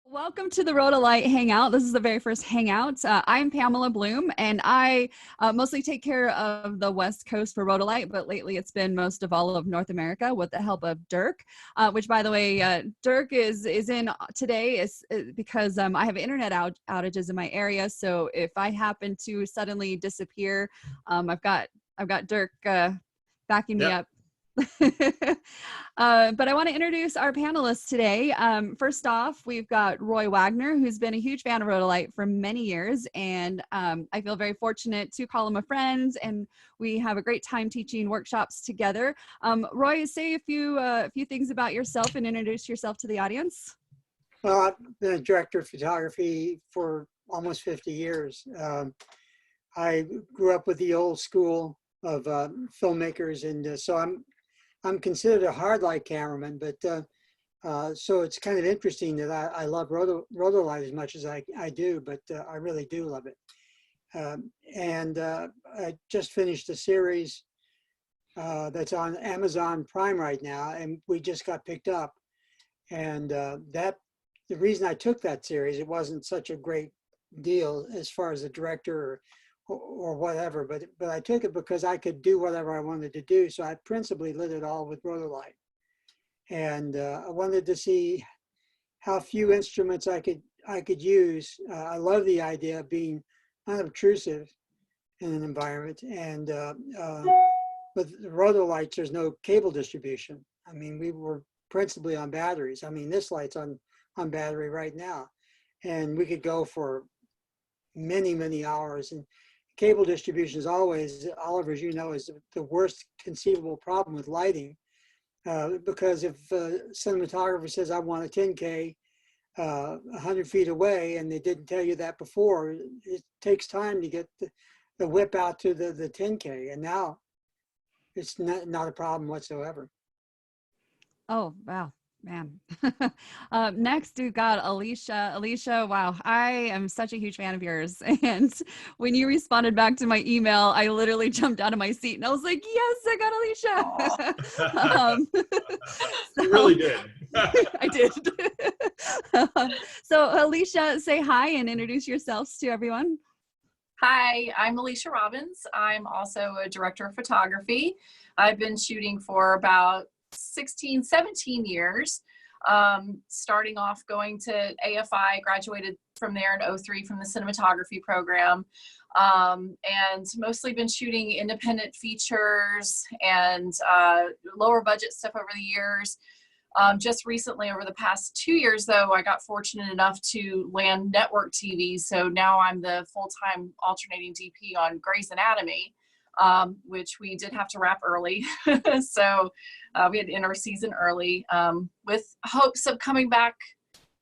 Welcome to the Rhodolite Hangout. This is the very first Hangout. I'm Pamela Bloom, and I mostly take care of the West Coast for Rhodolite, but lately it's been most of all of North America with the help of Dirk, which, by the way, Dirk is in today is because I have internet outages in my area. So if I happen to suddenly disappear, I've got Dirk backing me up. But I want to introduce our panelists today. First off, we've got Roy Wagner, who's been a huge fan of Rhodolite for many years, and I feel very fortunate to call him a friend, and we have a great time teaching workshops together. Roy, say a few things about yourself and introduce yourself to the audience. Well, I've been a director of photography for almost 50 years. I grew up with the old school of filmmakers, and so I'm considered a hard light cameraman, but so it's kind of interesting that I love Rhodolite as much as I do, but I really do love it. I just finished a series that's on Amazon Prime right now, and we just got picked up. And the reason I took that series, it wasn't such a great deal as far as the director or whatever, but I took it because I could do whatever I wanted to do. So I principally lit it all with Rhodolite, and I wanted to see how few instruments I could use. I love the idea of being unobtrusive in an environment, and with the Rhodolites, there's no cable distribution. I mean, we were principally on batteries. I mean, this light's on battery right now, and we could go for many hours. And cable distribution is always, Oliver, as you know, is the worst conceivable problem with lighting, because if a cinematographer says, I want a 10K 100 feet away, and they didn't tell you that before, it takes time to get the whip out to the 10K, and now it's not a problem whatsoever. Oh, wow. Man. Next, we've got Alicia. Alicia, wow, I am such a huge fan of yours. And when you responded back to my email, I literally jumped out of my seat and I was like, yes, I got Alicia. You really did. I did. So Alicia, say hi and introduce yourselves to everyone. Hi, I'm Alicia Robbins. I'm also a director of photography. I've been shooting for about 16, 17 years, starting off going to AFI, graduated from there in 2003 from the cinematography program, and mostly been shooting independent features and lower budget stuff over the years. Just recently, over the past 2 years, though, I got fortunate enough to land network TV. So now I'm the full-time alternating DP on Grey's Anatomy, which we did have to wrap early. So we had to end our season early, with hopes of coming back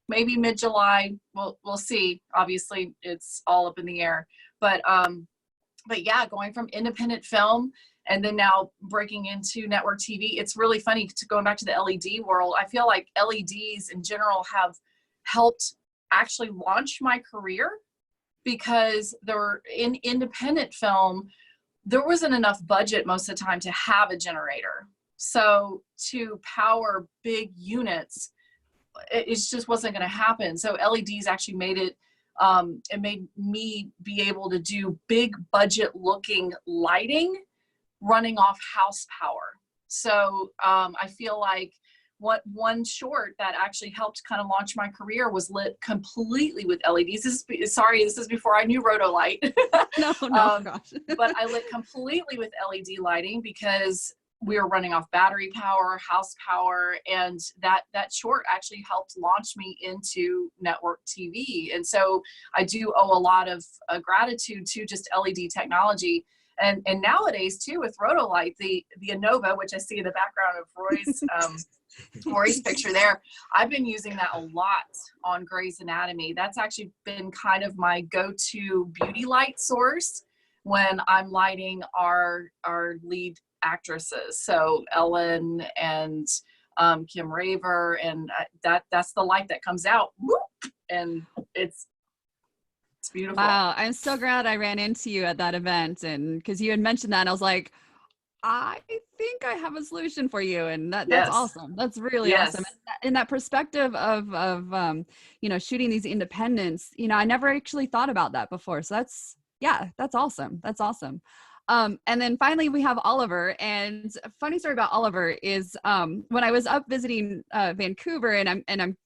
maybe mid-July. We'll see. Obviously, it's all up in the air. But yeah, going from independent film and then now breaking into network TV, it's really funny going back to the LED world. I feel like LEDs in general have helped actually launch my career, because they're in independent film, there wasn't enough budget most of the time to have a generator. So to power big units, it just wasn't going to happen. So LEDs actually made it, it made me be able to do big budget looking lighting running off house power. So I feel like one short that actually helped kind of launch my career was lit completely with LEDs. This is before I knew Rhodolite. No, gosh. But I lit completely with LED lighting because we were running off battery power, house power, and that short actually helped launch me into network TV. And so I do owe a lot of gratitude to just LED technology. And nowadays too, with Rhodolite, the Innova, which I see in the background of Rory's picture there, I've been using that a lot on Grey's Anatomy. That's actually been kind of my go-to beauty light source when I'm lighting our lead actresses. So Ellen and Kim Raver, and that's the light that comes out, whoop, and it's beautiful. Wow, I'm so glad I ran into you at that event, and because you had mentioned that, and I was like, I think I have a solution for you, and that's Yes. awesome. That's really Yes. awesome. In that perspective of you know, shooting these independents, you know, I never actually thought about that before. So that's, yeah, that's awesome. That's awesome. And then finally we have Oliver, and a funny story about Oliver is when I was up visiting Vancouver, and I'm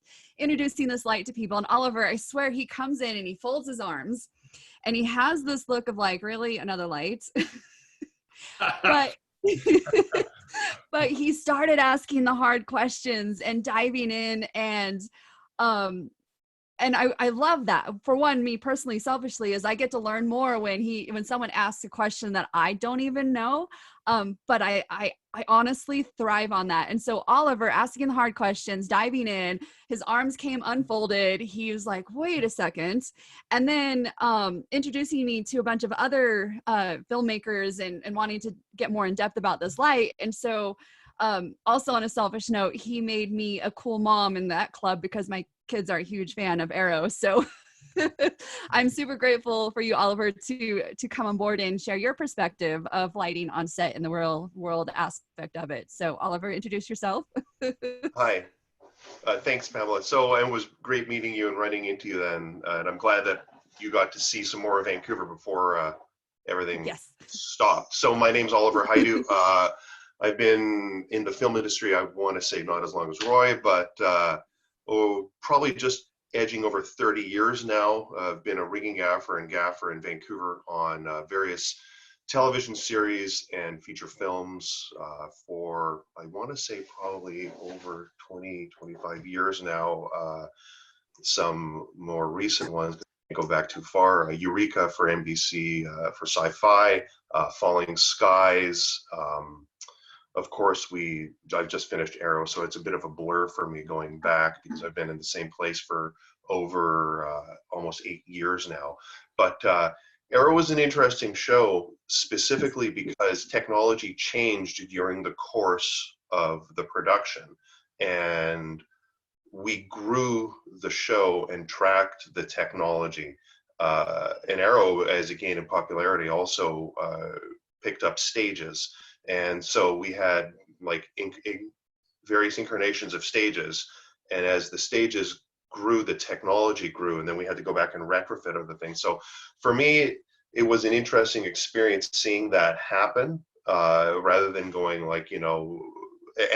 introducing this light to people, and Oliver, I swear, he comes in and he folds his arms and he has this look of like, really, another light? But but he started asking the hard questions and diving in, and I love that. For one, me personally, selfishly, is I get to learn more when someone asks a question that I don't even know. But I honestly thrive on that. And so Oliver asking the hard questions, diving in, his arms came unfolded. He was like, wait a second. And then introducing me to a bunch of other filmmakers and wanting to get more in depth about this light. And so also on a selfish note, he made me a cool mom in that club because my kids are a huge fan of Arrow. So I'm super grateful for you, Oliver, to come on board and share your perspective of lighting on set in the real world aspect of it. So Oliver, introduce yourself. Hi. Thanks, Pamela. So it was great meeting you and running into you then. And I'm glad that you got to see some more of Vancouver before everything Yes. stopped. So my name's Oliver Haidu. I've been in the film industry, I want to say not as long as Roy, but probably just edging over 30 years now. I've been a rigging gaffer and gaffer in Vancouver on various television series and feature films for, I want to say, probably over 20, 25 years now. Some more recent ones go back too far. Eureka for NBC, for Sci-Fi, Falling Skies. Of course, I've just finished Arrow, so it's a bit of a blur for me going back because I've been in the same place for over almost 8 years now. But Arrow was an interesting show, specifically because technology changed during the course of the production. And we grew the show and tracked the technology. And Arrow, as it gained in popularity, also picked up stages. And so we had like various incarnations of stages. And as the stages grew, the technology grew, and then we had to go back and retrofit other things. So for me, it was an interesting experience seeing that happen, rather than going like, you know,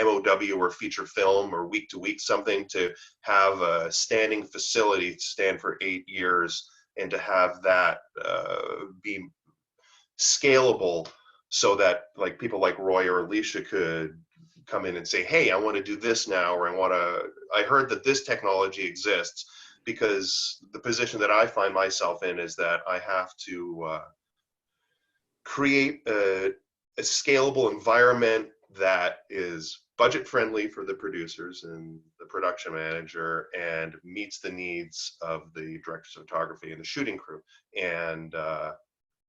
MOW or feature film or week to week something, to have a standing facility to stand for 8 years and to have that be scalable, so that like people like Roy or Alicia could come in and say, hey, I want to do this now, or I heard that this technology exists. Because the position that I find myself in is that I have to create a scalable environment that is budget friendly for the producers and the production manager and meets the needs of the directors of photography and the shooting crew. And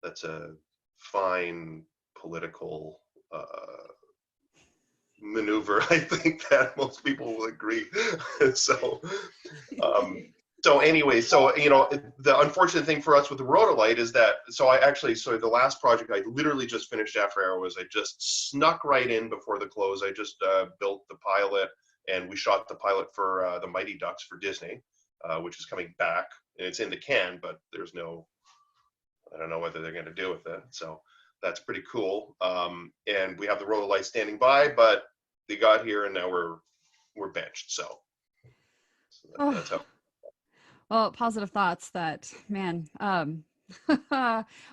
that's a fine political maneuver, I think, that most people will agree. So anyway, so, you know, the unfortunate thing for us with the Rhodolite is that, so the last project I literally just finished after Arrow was I just snuck right in before the close. I just built the pilot, and we shot the pilot for the Mighty Ducks for Disney, which is coming back, and it's in the can, but there's no, I don't know whether they're going to do with it. So that's pretty cool. And we have the Rhodolite standing by, but they got here and now we're benched. So that's how. Well, positive thoughts that, man,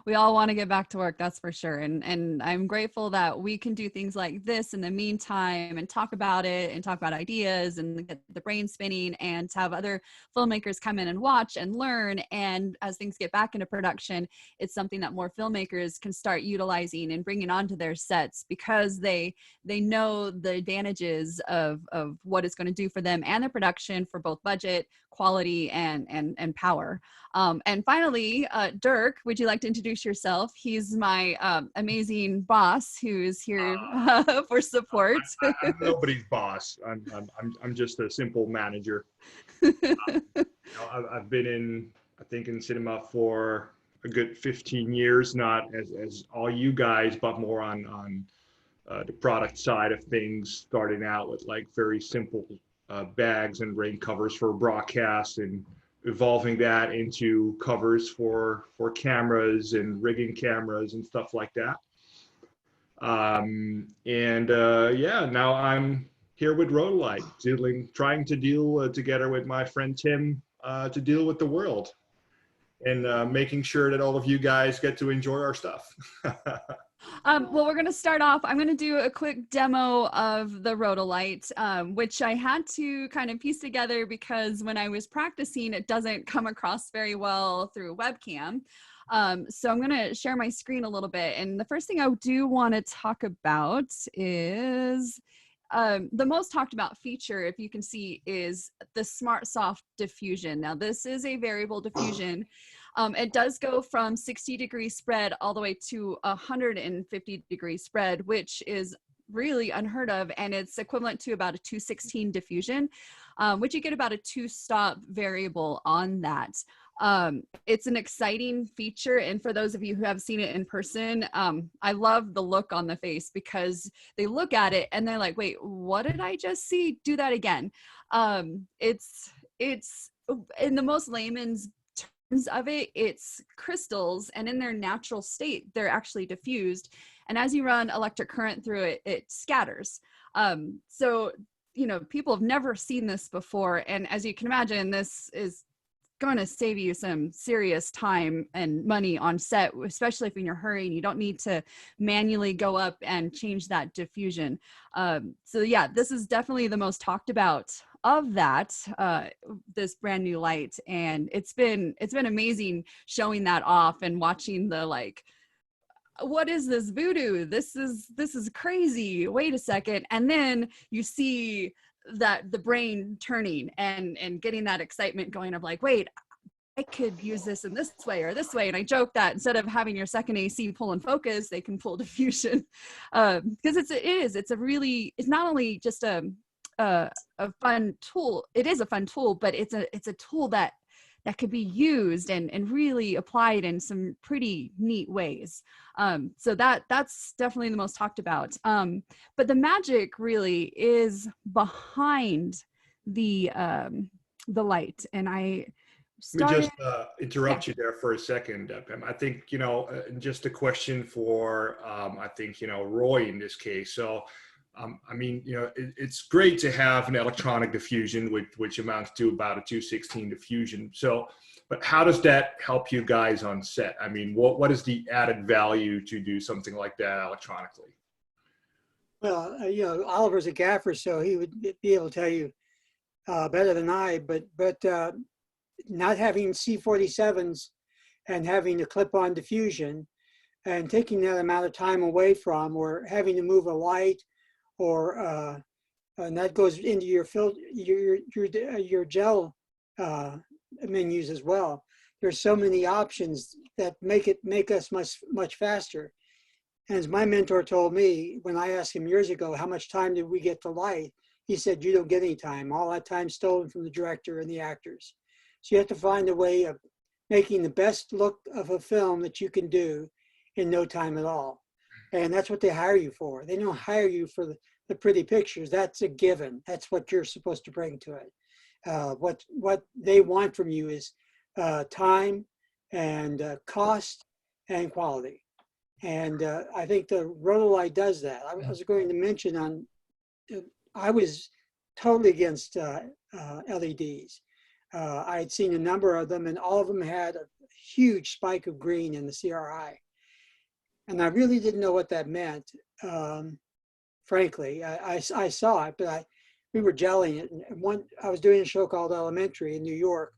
we all want to get back to work, that's for sure. And I'm grateful that we can do things like this in the meantime and talk about it and talk about ideas and get the brain spinning, and to have other filmmakers come in and watch and learn. And as things get back into production, it's something that more filmmakers can start utilizing and bringing onto their sets, because they know the advantages of what it's going to do for them and their production, for both budget, quality, and power. And finally, Dirk, would you like to introduce yourself? He's my amazing boss who is here for support. I'm nobody's boss. I'm just a simple manager. I've been in cinema for a good 15 years, not as all you guys, but more on the product side of things, starting out with like very simple bags and rain covers for broadcast, and evolving that into covers for cameras and rigging cameras and stuff like that. Yeah, now I'm here with Rhodolite, trying to deal together with my friend Tim to deal with the world, and making sure that all of you guys get to enjoy our stuff. Well, we're going to start off. I'm going to do a quick demo of the Rhodolite, which I had to kind of piece together because when I was practicing, it doesn't come across very well through webcam. So I'm going to share my screen a little bit. And the first thing I do want to talk about is the most talked about feature, if you can see, is the Smart Soft diffusion. Now, this is a variable diffusion. It does go from 60-degree spread all the way to 150-degree spread, which is really unheard of, and it's equivalent to about a 216 diffusion, which you get about a 2-stop variable on that. It's an exciting feature, and for those of you who have seen it in person, I love the look on the face because they look at it and they're like, wait, what did I just see? Do that again. It's in the most layman's of it, it's crystals, and in their natural state they're actually diffused, and as you run electric current through it, it scatters. So you know, people have never seen this before, and as you can imagine, this is going to save you some serious time and money on set, especially if you're in a hurry and you don't need to manually go up and change that diffusion. So yeah, this is definitely the most talked about of that, this brand new light, and it's been amazing showing that off and watching the like, what is this voodoo? This is crazy. Wait a second. And then you see that the brain turning and getting that excitement going of like, wait, I could use this in this way or this way. And I joke that instead of having your second AC pull and focus, they can pull diffusion, because it's not only just a fun tool. It is a fun tool, but it's a tool that could be used and really applied in some pretty neat ways. So that's definitely the most talked about. But the magic really is behind the light. And I started. Let me just interrupt you there for a second, Pam. I think, you know, just a question for, I think, you know, Roy in this case. So, I mean, you know, it's great to have an electronic diffusion, which amounts to about a 216 diffusion. So, but how does that help you guys on set? I mean, what is the added value to do something like that electronically? Well, you know, Oliver's a gaffer, so he would be able to tell you better than I. But not having C47s and having a clip-on diffusion and taking that amount of time away from, or having to move a light, or and that goes into your filter, your gel menus as well. There's so many options that make us much faster. And as my mentor told me when I asked him years ago, how much time did we get to light? He said, you don't get any time. All that time stolen from the director and the actors. So you have to find a way of making the best look of a film that you can do in no time at all. And that's what they hire you for. They don't hire you for the pretty pictures. That's a given. That's what you're supposed to bring to it. What they want from you is time and cost and quality. And I think the Rhodolite does that. I was going to mention I was totally against LEDs. I had seen a number of them, and all of them had a huge spike of green in the CRI. And I really didn't know what that meant. Frankly, I saw it, but we were gelling it. And I was doing a show called Elementary in New York,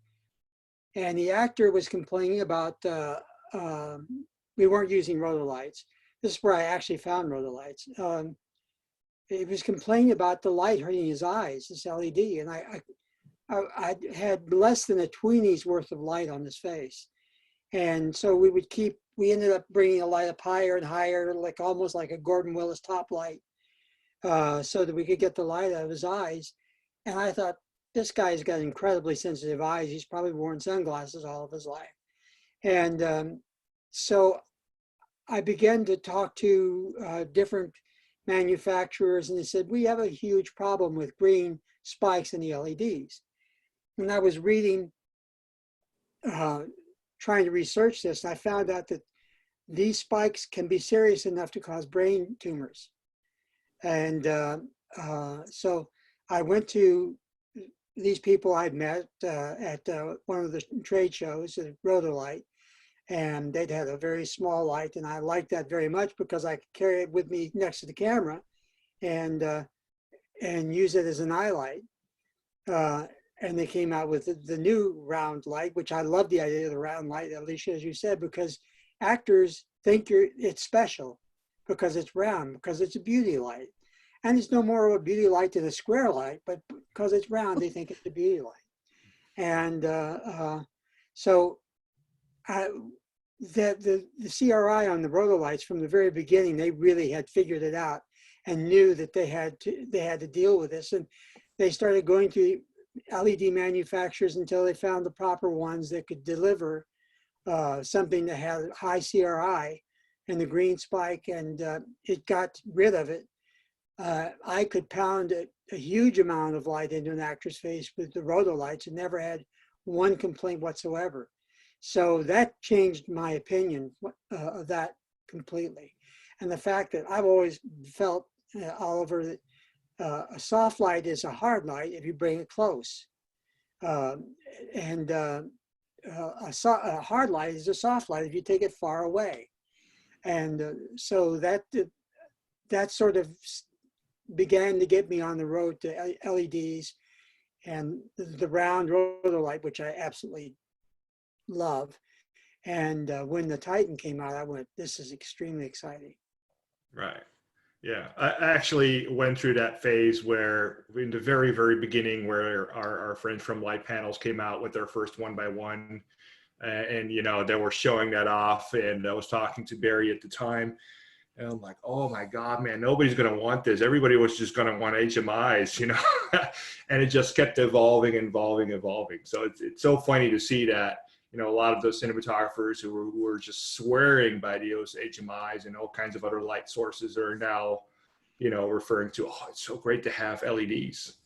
and the actor was complaining about we weren't using Rhodolites. This is where I actually found Rhodolites. He was complaining about the light hurting his eyes, this LED, and I had less than a tweeny's worth of light on his face. And so we ended up bringing the light up higher and higher, like almost like a Gordon Willis top light, so that we could get the light out of his eyes. And I thought, this guy's got incredibly sensitive eyes. He's probably worn sunglasses all of his life. And so I began to talk to different manufacturers, and they said, we have a huge problem with green spikes in the LEDs. And I was reading, trying to research this, and I found out that these spikes can be serious enough to cause brain tumors. And so I went to these people I'd met at one of the trade shows at Rhodolite, and they'd had a very small light, and I liked that very much because I could carry it with me next to the camera and use it as an eye light. And they came out with the new round light, which I love the idea of the round light, Alicia, as you said, because actors think it's special because it's round, because it's a beauty light. And it's no more of a beauty light than a square light, but because it's round, they think it's a beauty light. And so the CRI on the Rhodolites from the very beginning, they really had figured it out and knew that they had to deal with this. And they started going to LED manufacturers until they found the proper ones that could deliver something that had high CRI and the green spike, and it got rid of it. I could pound a huge amount of light into an actor's face with the Rhodolites and never had one complaint whatsoever. So that changed my opinion of that completely. And the fact that I've always felt, Oliver, that a soft light is a hard light if you bring it close. And a hard light is a soft light if you take it far away. And so that sort of began to get me on the road to LEDs and the round Rhodolite, which I absolutely love. And when the Titan came out, I went, this is extremely exciting. Right. Yeah, I actually went through that phase where in the very, very beginning where our friends from Light Panels came out with their first 1x1. And, you know, they were showing that off, and I was talking to Barry at the time, and I'm like, oh my God, man, nobody's going to want this. Everybody was just going to want HMIs, you know, and it just kept evolving. So it's so funny to see that, you know, a lot of those cinematographers who were just swearing by those HMIs and all kinds of other light sources are now, you know, referring to, oh, it's so great to have LEDs.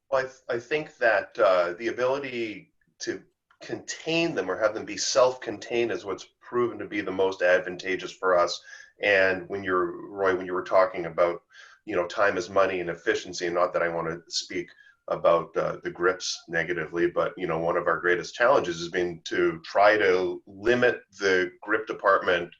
Well, I think that the ability to contain them or have them be self-contained is what's proven to be the most advantageous for us. And when Roy, when you were talking about, you know, time is money and efficiency, and not that I want to speak about the grips negatively, but, you know, one of our greatest challenges has been to try to limit the grip department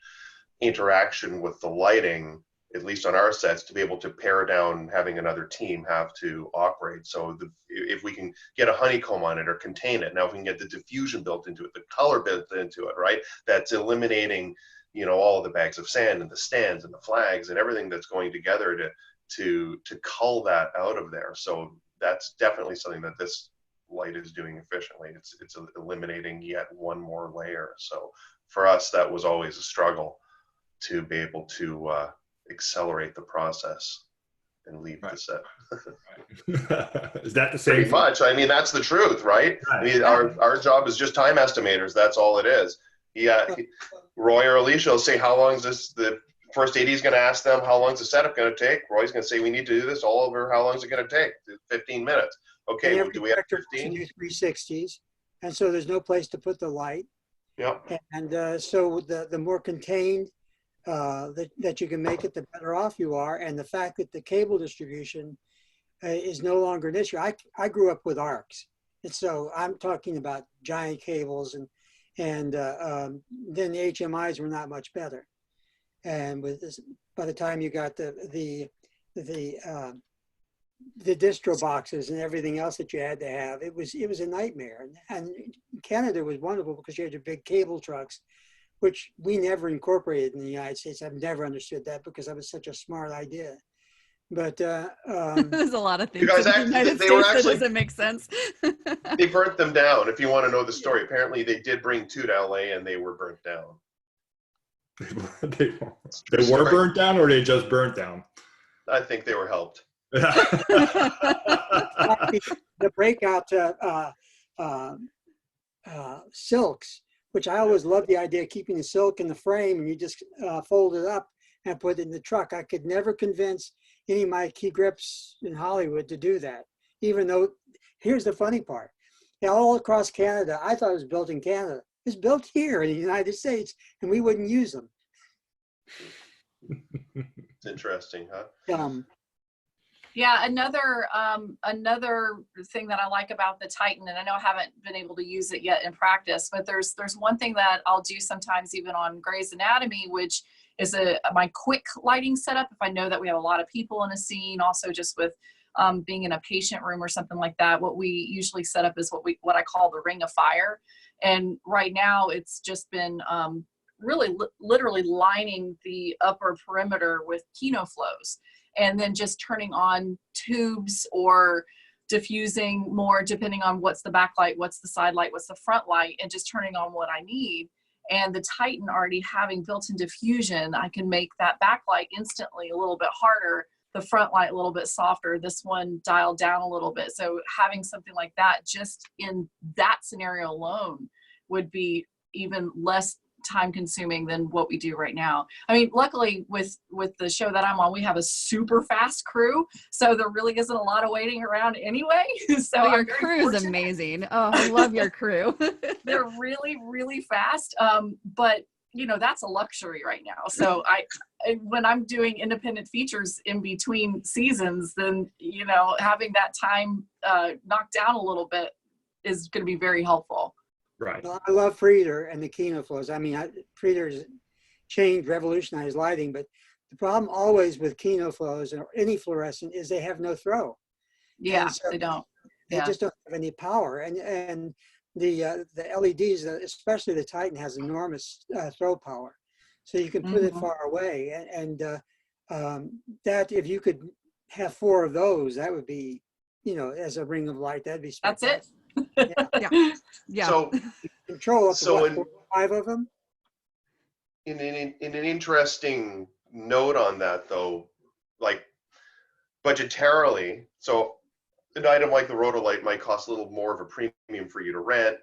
interaction with the lighting, at least on our sets, to be able to pare down having another team have to operate. So if we can get a honeycomb on it or contain it, now if we can get the diffusion built into it, the color built into it, right? That's eliminating, you know, all the bags of sand and the stands and the flags and everything that's going together to cull that out of there. So that's definitely something that this light is doing efficiently. It's eliminating yet one more layer. So for us, that was always a struggle to be able to accelerate the process and leave the set. Is that the same? Pretty much. I mean, that's the truth, right? I mean, our job is just time estimators. That's all it is. Yeah, Roy or Alicia will say, how long is this? The first AD is going to ask them, how long is the setup going to take? Roy's going to say, we need to do this all over. How long is it going to take? 15 minutes. Okay, well, do we have 15? 360s, and so there's no place to put the light. Yep. And so the more contained that you can make it, the better off you are. And the fact that the cable distribution is no longer an issue. I grew up with arcs, and so I'm talking about giant cables, and then the HMIs were not much better. And with this, by the time you got the distro boxes and everything else that you had to have, it was a nightmare. And Canada was wonderful because you had your big cable trucks, which we never incorporated in the United States. I've never understood that because that was such a smart idea. But there's a lot of things you guys in the United States that doesn't make sense. They burnt them down. If you want to know the story, apparently they did bring two to LA and they were burnt down. They were burnt down, or they just burnt down? I think they were helped. The breakout silks, which I always loved the idea of keeping the silk in the frame and you just fold it up and put it in the truck. I could never convince any of my key grips in Hollywood to do that, even though, here's the funny part. All across Canada, I thought it was built in Canada. It's built here in the United States, and we wouldn't use them. It's interesting, huh? Yeah, another thing that I like about the Titan, and I know I haven't been able to use it yet in practice, but there's one thing that I'll do sometimes even on Grey's Anatomy, which is my quick lighting setup. If I know that we have a lot of people in a scene, also just with being in a patient room or something like that, what we usually set up is what I call the ring of fire. And right now it's just been really literally lining the upper perimeter with Kino flows, and then just turning on tubes or diffusing more depending on what's the backlight, what's the side light, what's the front light, and just turning on what I need. And the Titan already having built-in diffusion, I can make that backlight instantly a little bit harder, the front light a little bit softer, this one dialed down a little bit. So having something like that just in that scenario alone would be even less time consuming than what we do right now. I mean, luckily with the show that I'm on, we have a super fast crew, so there really isn't a lot of waiting around anyway. So your crew is amazing. Oh, I love your crew. They're really, really fast. But you know, that's a luxury right now. So when I'm doing independent features in between seasons, then, you know, having that time knocked down a little bit is going to be very helpful. Right. Well, I love Frieder and the Kino flows. I mean, Frieder's changed, revolutionized lighting, but the problem always with Kino flows or any fluorescent is they have no throw. Yeah, so they don't. They just don't have any power. And the LEDs, especially the Titan, has enormous throw power. So you can put it far away. And that, if you could have 4 of those, that would be, you know, as a ring of light, that'd be spectacular. That's it. Yeah. So, Control up to So what, in- 4 or 5 of them? in an interesting note on that, though, like budgetarily, so an item like the Rhodolite might cost a little more of a premium for you to rent,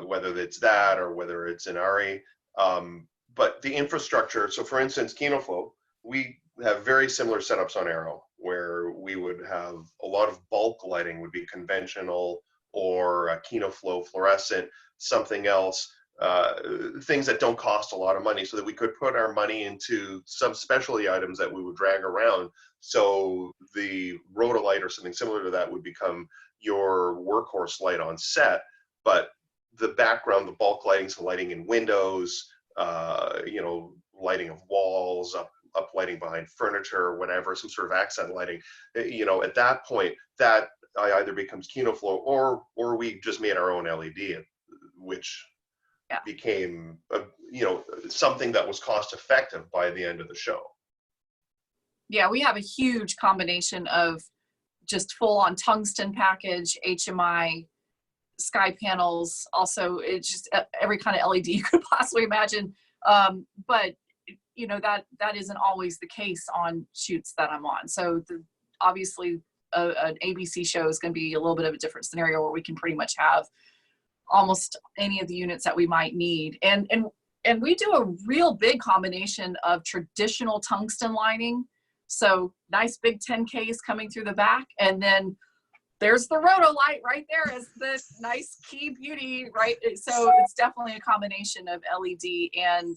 whether it's that or whether it's an ARRI. But the infrastructure, so for instance, KinoFlow, we have very similar setups on Arrow, where we would have a lot of bulk lighting would be conventional or a KinoFlow fluorescent, something else, things that don't cost a lot of money, so that we could put our money into some specialty items that we would drag around. So the Rhodolite or something similar to that would become your workhorse light on set, but the background, the bulk lighting, so lighting in windows, you know, lighting of walls, up lighting behind furniture, whatever, some sort of accent lighting, you know, at that point, that either becomes KinoFlow or we just made our own LED, which became, you know, something that was cost effective by the end of the show. Yeah, we have a huge combination of just full on tungsten package, HMI, sky panels. Also, it's just every kind of LED you could possibly imagine. But you know, that isn't always the case on shoots that I'm on. So obviously an ABC show is going to be a little bit of a different scenario where we can pretty much have almost any of the units that we might need. And we do a real big combination of traditional tungsten lighting. So nice big 10Ks coming through the back, and then there's the Rhodolite right there as the nice key beauty, right? So it's definitely a combination of LED and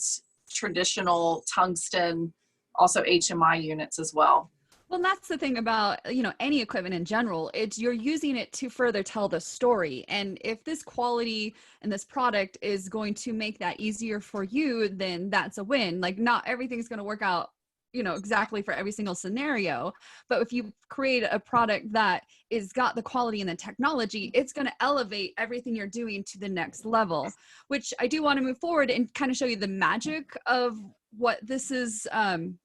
traditional tungsten, also HMI units as well. Well, that's the thing about, you know, any equipment in general. It's you're using it to further tell the story. And if this quality and this product is going to make that easier for you, then that's a win. Like, not everything's going to work out, you know, exactly for every single scenario. But if you create a product that is got the quality and the technology, it's going to elevate everything you're doing to the next level, which I do want to move forward and kind of show you the magic of what this is,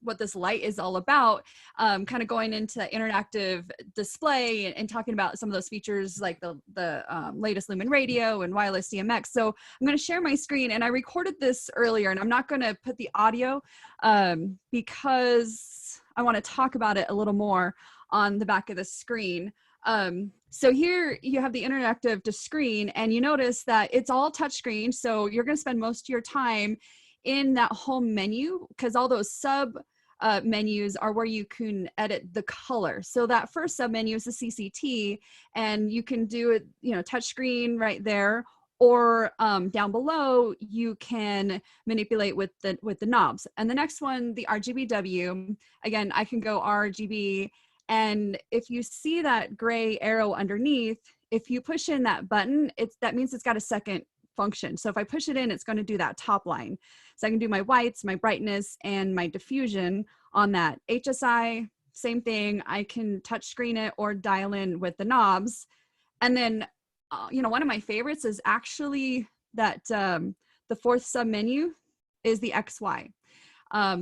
what this light is all about, kind of going into interactive display and talking about some of those features like the latest Lumen radio and wireless DMX. So I'm going to share my screen, and I recorded this earlier, and I'm not going to put the audio because I want to talk about it a little more on the back of the screen. So here you have the interactive to screen, and you notice that it's all touchscreen. So you're going to spend most of your time in that home menu, because all those sub menus are where you can edit the color. So that first sub menu is the CCT, and you can do it, touch screen right there, or down below you can manipulate with the knobs. And the next one, the RGBW, again, I can go RGB, and if you see that gray arrow underneath, if you push in that button, that means it's got a second function. So if I push it in, it's going to do that top line. So I can do my whites, my brightness, and my diffusion on that. HSI, same thing. I can touch screen it or dial in with the knobs. And then, one of my favorites is actually that the fourth sub menu is the XY.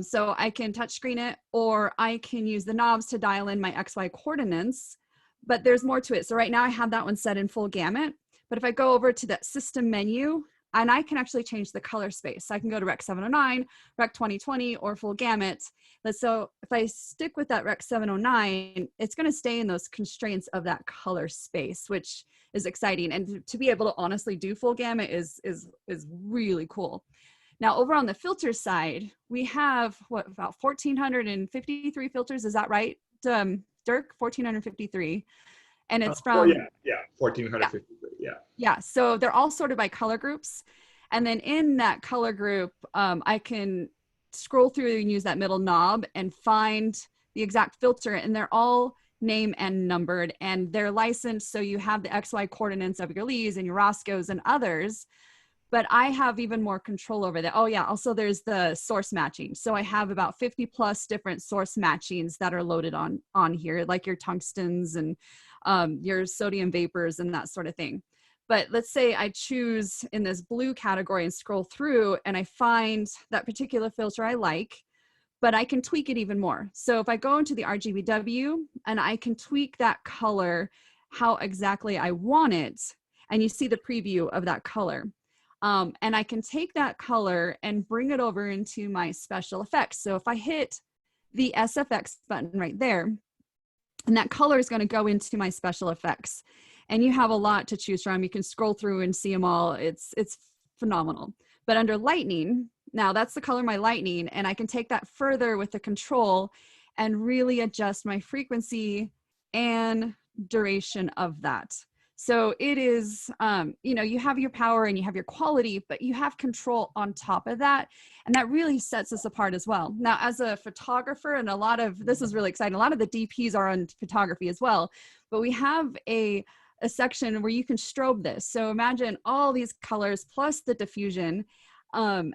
So I can touch screen it, or I can use the knobs to dial in my XY coordinates, but there's more to it. So right now I have that one set in full gamut. But if I go over to that system menu, and I can actually change the color space. So I can go to Rec 709, Rec 2020, or full gamut. So if I stick with that Rec 709, it's going to stay in those constraints of that color space, which is exciting. And to be able to honestly do full gamut is really cool. Now, over on the filter side, we have about 1,453 filters. Is that right, Dirk? 1,453. And it's from 1,453. Yeah, so they're all sorted by color groups. And then in that color group, I can scroll through and use that middle knob and find the exact filter, and they're all name and numbered, and they're licensed. So you have the XY coordinates of your Lees and your Roscoes and others, but I have even more control over that. Oh yeah, also there's the source matching. So I have about 50 plus different source matchings that are loaded on here, like your tungstens and your sodium vapors and that sort of thing. But let's say I choose in this blue category and scroll through, and I find that particular filter I like, but I can tweak it even more. So if I go into the RGBW and I can tweak that color how exactly I want it, and you see the preview of that color. And I can take that color and bring it over into my special effects. So if I hit the SFX button right there, and that color is going to go into my special effects. And you have a lot to choose from. You can scroll through and see them all. It's phenomenal. But under lightning, now that's the color of my lightning, and I can take that further with the control and really adjust my frequency and duration of that. So it is, you have your power and you have your quality, but you have control on top of that. And that really sets us apart as well. Now, as a photographer, and this is really exciting, a lot of the DPs are on photography as well, but we have a section where you can strobe this. So imagine all these colors plus the diffusion, and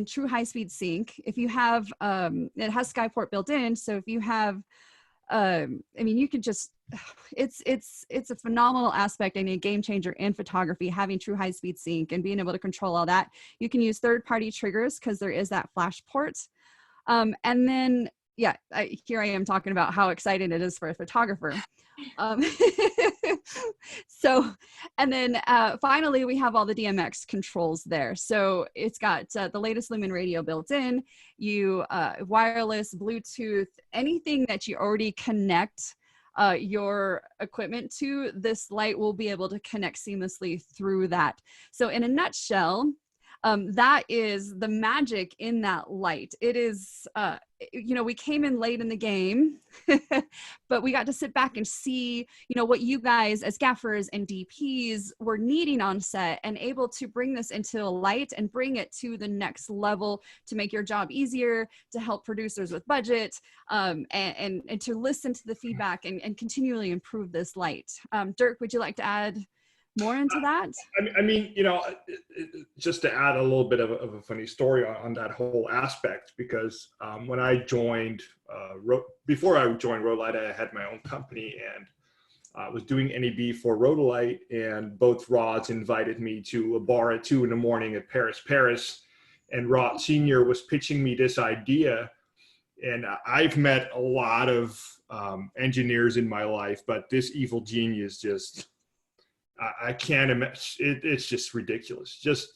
true high-speed sync. If you have, it has Skyport built in. So if you have, you can just, it's a phenomenal aspect and a game changer in photography, having true high-speed sync and being able to control all that. You can use third-party triggers because there is that flash port. And then, here I am talking about how exciting it is for a photographer. And then finally, we have all the Dmx controls there. So it's got the latest Lumen radio built in, wireless, Bluetooth, anything that you already connect your equipment to, this light will be able to connect seamlessly through that. So in a nutshell, that is the magic in that light. It is, we came in late in the game, but we got to sit back and see, what you guys as gaffers and DPs were needing on set, and able to bring this into a light and bring it to the next level to make your job easier, to help producers with budget, and to listen to the feedback and continually improve this light. Dirk, would you like to add more into that? Just to add a little bit of a funny story on that whole aspect, because when I joined, before I joined Rhodolite, I had my own company and I was doing NEB for Rhodolite, and both Rods invited me to a bar at 2 a.m. at Paris, and Rod Sr. was pitching me this idea. And I've met a lot of engineers in my life, but this evil genius just, I can't imagine. It's just ridiculous. Just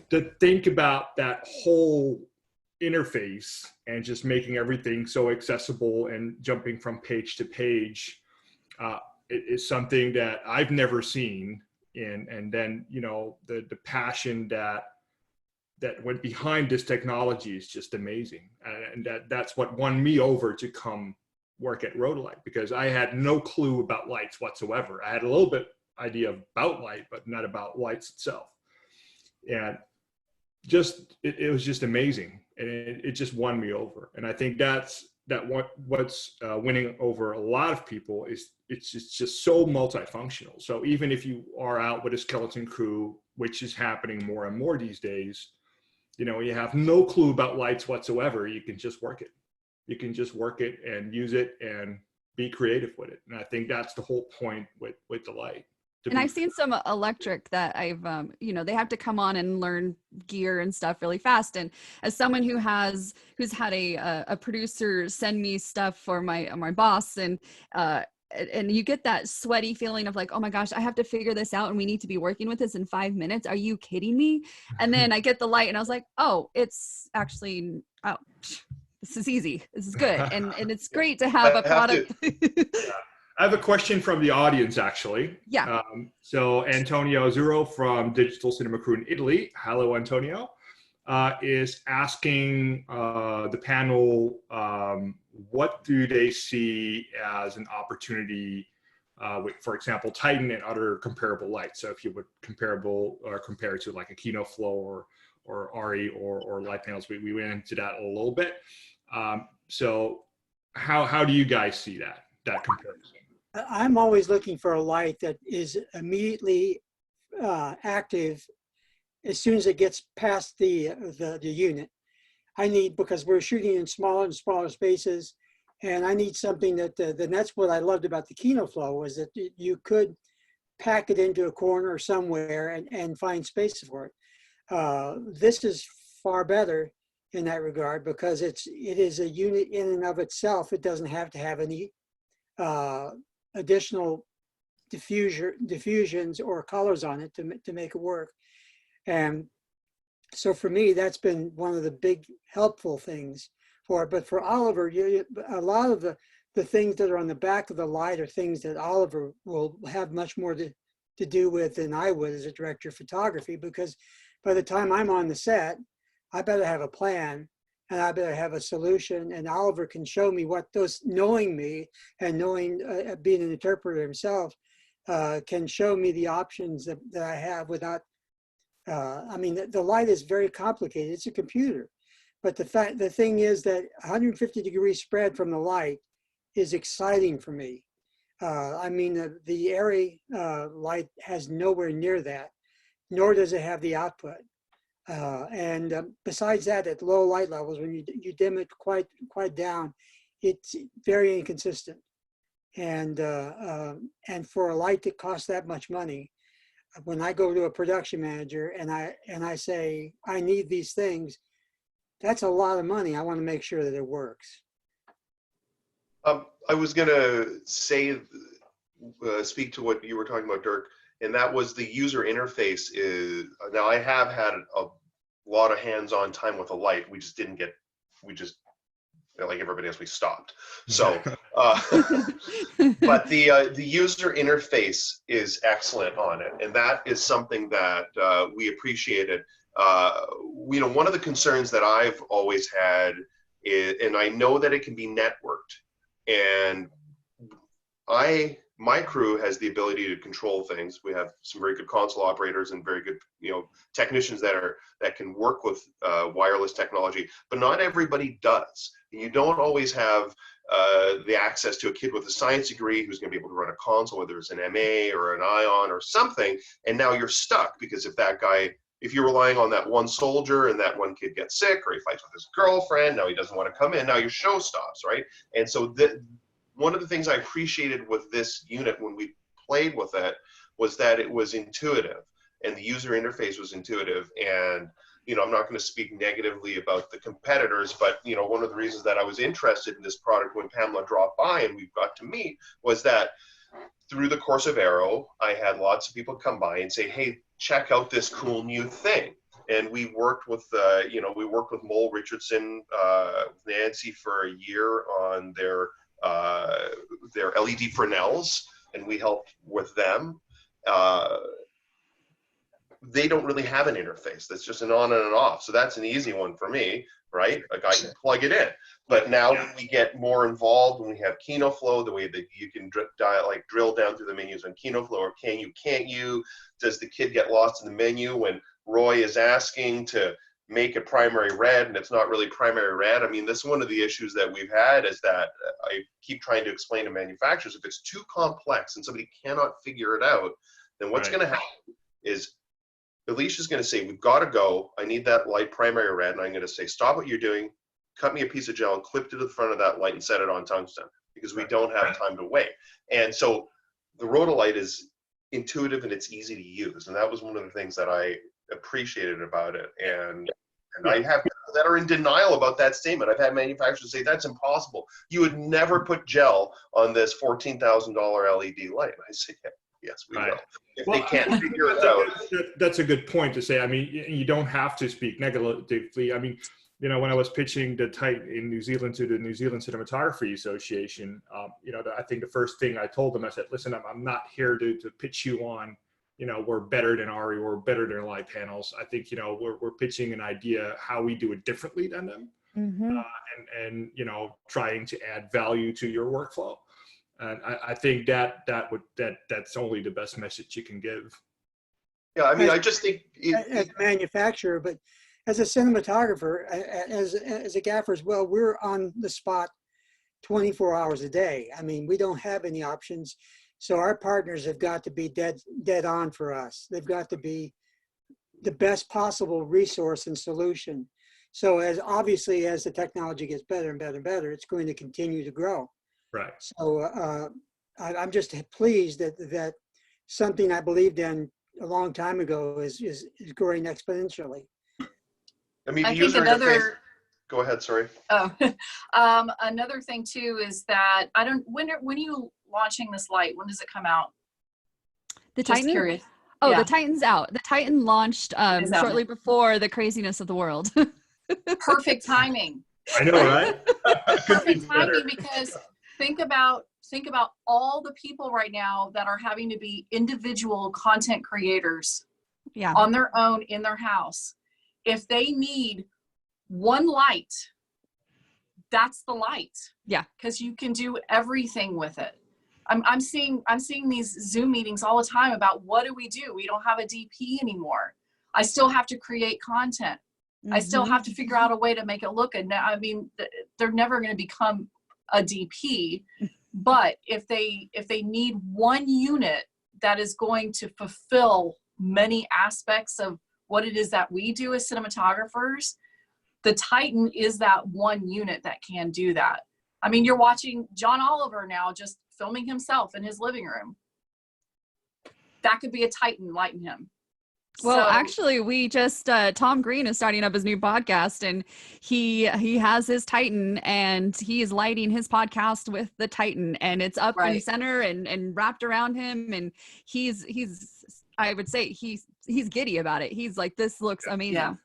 to think about that whole interface and just making everything so accessible and jumping from page to page is something that I've never seen. And then, the passion that that went behind this technology is just amazing. And that's what won me over to come work at Rhodolite, because I had no clue about lights whatsoever. I had a little bit idea about light, but not about lights itself. And just, it was just amazing. And it just won me over. And I think what's winning over a lot of people is it's just so multifunctional. So even if you are out with a skeleton crew, which is happening more and more these days, you know, you have no clue about lights whatsoever, you can just work it. You can just work it and use it and be creative with it. And I think that's the whole point with the light. And I've seen some electric that I've, you know, they have to come on and learn gear and stuff really fast. And as someone who's had a producer send me stuff for my boss, and you get that sweaty feeling of like, oh my gosh, I have to figure this out and we need to be working with this in 5 minutes. Are you kidding me? And then I get the light and I was like, oh, it's actually, oh, this is easy. This is good. And it's great to have a product. I have a question from the audience, actually. Yeah. So Antonio Azzurro from Digital Cinema Crew in Italy, hello Antonio, is asking the panel, what do they see as an opportunity with, for example, Titan and other comparable lights? So if you would compare it to like a Kino Flow or ARRI or light panels, we went into that a little bit. So how do you guys see that comparison? I'm always looking for a light that is immediately active as soon as it gets past the unit. Because we're shooting in smaller and smaller spaces, and I need something that, then that's what I loved about the Kino Flow, was that you could pack it into a corner somewhere and find space for it. This is far better in that regard, because it is a unit in and of itself. It doesn't have to have any additional diffusions or colors on it to make it work. And so for me, that's been one of the big helpful things for it. But for Oliver, a lot of the things that are on the back of the light are things that Oliver will have much more to do with than I would as a director of photography, because by the time I'm on the set, I better have a plan and I better have a solution, and Oliver can show me what those, knowing me and knowing, being an interpreter himself, can show me the options that I have without, I mean, the light is very complicated. It's a computer. But the thing is that 150-degree spread from the light is exciting for me. I mean, the ARRI light has nowhere near that, nor does it have the output. Besides that, at low light levels, when you dim it quite down, it's very inconsistent. And for a light that costs that much money, when I go to a production manager and I say, I need these things, that's a lot of money. I want to make sure that it works. I was gonna say, speak to what you were talking about, Dirk, and that was the user interface is, now I have had a lot of hands-on time with a light. We just, like everybody else, we stopped. So, but the user interface is excellent on it. And that is something that we appreciated. You know, one of the concerns that I've always had is, and I know that it can be networked, and my crew has the ability to control things. We have some very good console operators and very good, you know, technicians that can work with wireless technology, but not everybody does. You don't always have the access to a kid with a science degree who's going to be able to run a console, whether it's an MA or an Ion or something, and now you're stuck, because if you're relying on that one soldier and that one kid gets sick, or he fights with his girlfriend, now he doesn't want to come in, now your show stops, right? And so one of the things I appreciated with this unit when we played with it was that it was intuitive, and the user interface was intuitive. And, you know, I'm not going to speak negatively about the competitors, but, you know, one of the reasons that I was interested in this product when Pamela dropped by and we got to meet was that through the course of Aero, I had lots of people come by and say, hey, check out this cool new thing. And we worked with, you know, we worked with Mole Richardson, Nancy for a year on their LED Fresnels, and we helped with them. they don't really have an interface. That's just an on and an off. So that's an easy one for me, right? Like I can plug it in. But now when we get more involved, when we have KinoFlow, the way that you can drill down through the menus on KinoFlow, or can't you? Does the kid get lost in the menu when Roy is asking to make a primary red and it's not really primary red? I mean, this is one of the issues that we've had, is that I keep trying to explain to manufacturers, if it's too complex and somebody cannot figure it out, then what's going to happen is Alicia's going to say, we've got to go. I need that light primary red. And I'm going to say, stop what you're doing, cut me a piece of gel and clip it to the front of that light and set it on tungsten, because we don't have time to wait. And so the Rhodolite is intuitive and it's easy to use. And that was one of the things that I appreciated about it. And I have people that are in denial about that statement. I've had manufacturers say, that's impossible. You would never put gel on this $14,000 LED light. And I say, yes, we will. If they can't figure it out. That's a good point to say. I mean, you don't have to speak negatively. I mean, you know, when I was pitching the Titan in New Zealand to the New Zealand Cinematography Association, you know, I think the first thing I told them, I said, listen, I'm not here to pitch you on, you know, we're better than ARRI, we're better than light panels. I think, you know, we're pitching an idea how we do it differently than them, and you know, trying to add value to your workflow. And I think that's only the best message you can give. Yeah, I mean, I just think as a manufacturer, but as a cinematographer, as a gaffer as well, we're on the spot 24 hours a day. I mean, we don't have any options. So our partners have got to be dead on for us. They've got to be the best possible resource and solution. So obviously as the technology gets better and better and better, it's going to continue to grow. Right. So I'm just pleased that something I believed in a long time ago is growing exponentially. I mean, I the think user another. interface. Go ahead. Sorry. Oh, another thing too is that when are you launching this light? When does it come out? The Just Titan? curious. Oh, Yeah. the Titan's out. The Titan launched Is out. shortly before the craziness of the world. Perfect timing. I know, right? Perfect timing, because think about all the people right now that are having to be individual content creators Yeah. on their own in their house. If they need one light, that's the light. Yeah. Because you can do everything with it. I'm seeing these Zoom meetings all the time about, what do? We don't have a DP anymore. I still have to create content. I still have to figure out a way to make it look good. Now, I mean, they're never going to become a DP, but if they need one unit that is going to fulfill many aspects of what it is that we do as cinematographers, the Titan is that one unit that can do that. I mean, you're watching John Oliver now just filming himself in his living room. That could be a Titan lighting him. Well, So, actually, we just Tom Green is starting up his new podcast, and he has his Titan, and he is lighting his podcast with the Titan, and it's up in center and wrapped around him, and he's I would say he's giddy about it. He's like, this looks amazing.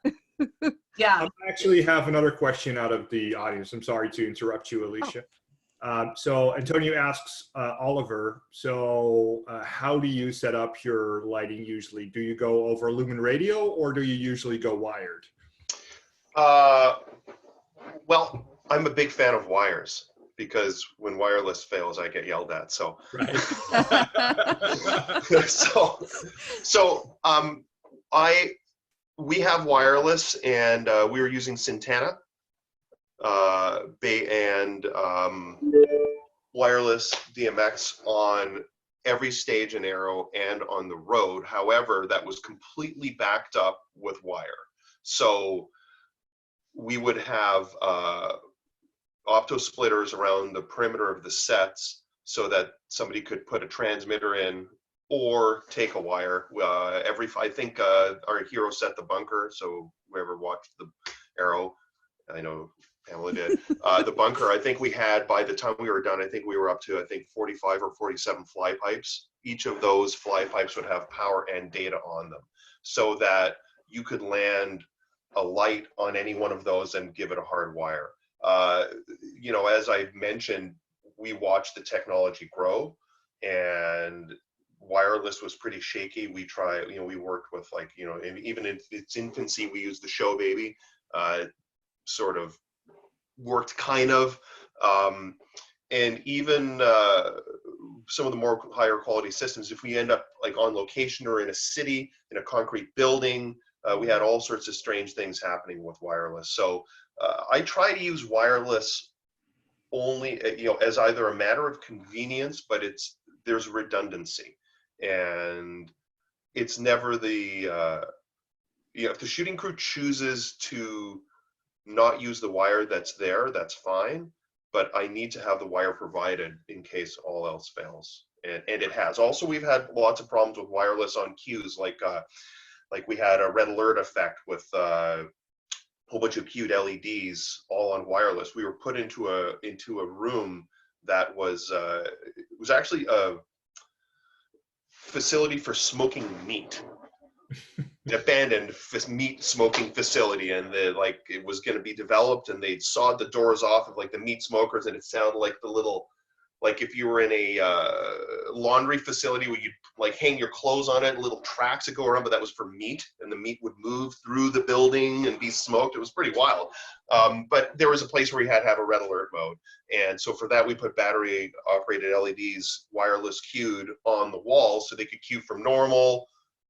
Yeah. I actually have another question out of the audience. I'm sorry to interrupt you, Alicia. So Antonio asks Oliver, so how do you set up your lighting usually? Do you go over lumen radio, or do you usually go wired? Well, I'm a big fan of wires, because when wireless fails, I get yelled at. So, Right. we have wireless, and we were using Sintana. And wireless DMX on every stage in Aero and on the road. However, that was completely backed up with wire. So we would have opto splitters around the perimeter of the sets so that somebody could put a transmitter in or take a wire. I think our hero set the bunker. So whoever watched the Aero, I know Pamela did, the bunker, I think we had, by the time we were done, I think we were up to, 45 or 47 fly pipes. Each of those fly pipes would have power and data on them, so that you could land a light on any one of those and give it a hard wire. You know, as I've mentioned, we watch the technology grow, and wireless was pretty shaky. We worked with like, even in its infancy, we used the Show Baby, sort of worked kind of, and even some of the more higher quality systems, if we end up like on location or in a city, in a concrete building, we had all sorts of strange things happening with wireless. So I try to use wireless only, as either a matter of convenience, but there's redundancy, and it's never the, if the shooting crew chooses to not use the wire that's there, that's fine, but I need to have the wire provided in case all else fails. And it has. Also, we've had lots of problems with wireless on cues, like we had a red alert effect with a whole bunch of cued LEDs all on wireless. We were put into a room that was actually a facility for smoking meat. An abandoned meat smoking facility, and it was going to be developed, and they'd sawed the doors off of like the meat smokers, and it sounded like the little, like if you were in a laundry facility where you'd like hang your clothes on it, little tracks that go around, but that was for meat, and the meat would move through the building and be smoked. It was pretty wild. But there was a place where you had to have a red alert mode, and so for that we put battery operated LEDs, wireless cued, on the walls so they could cue from normal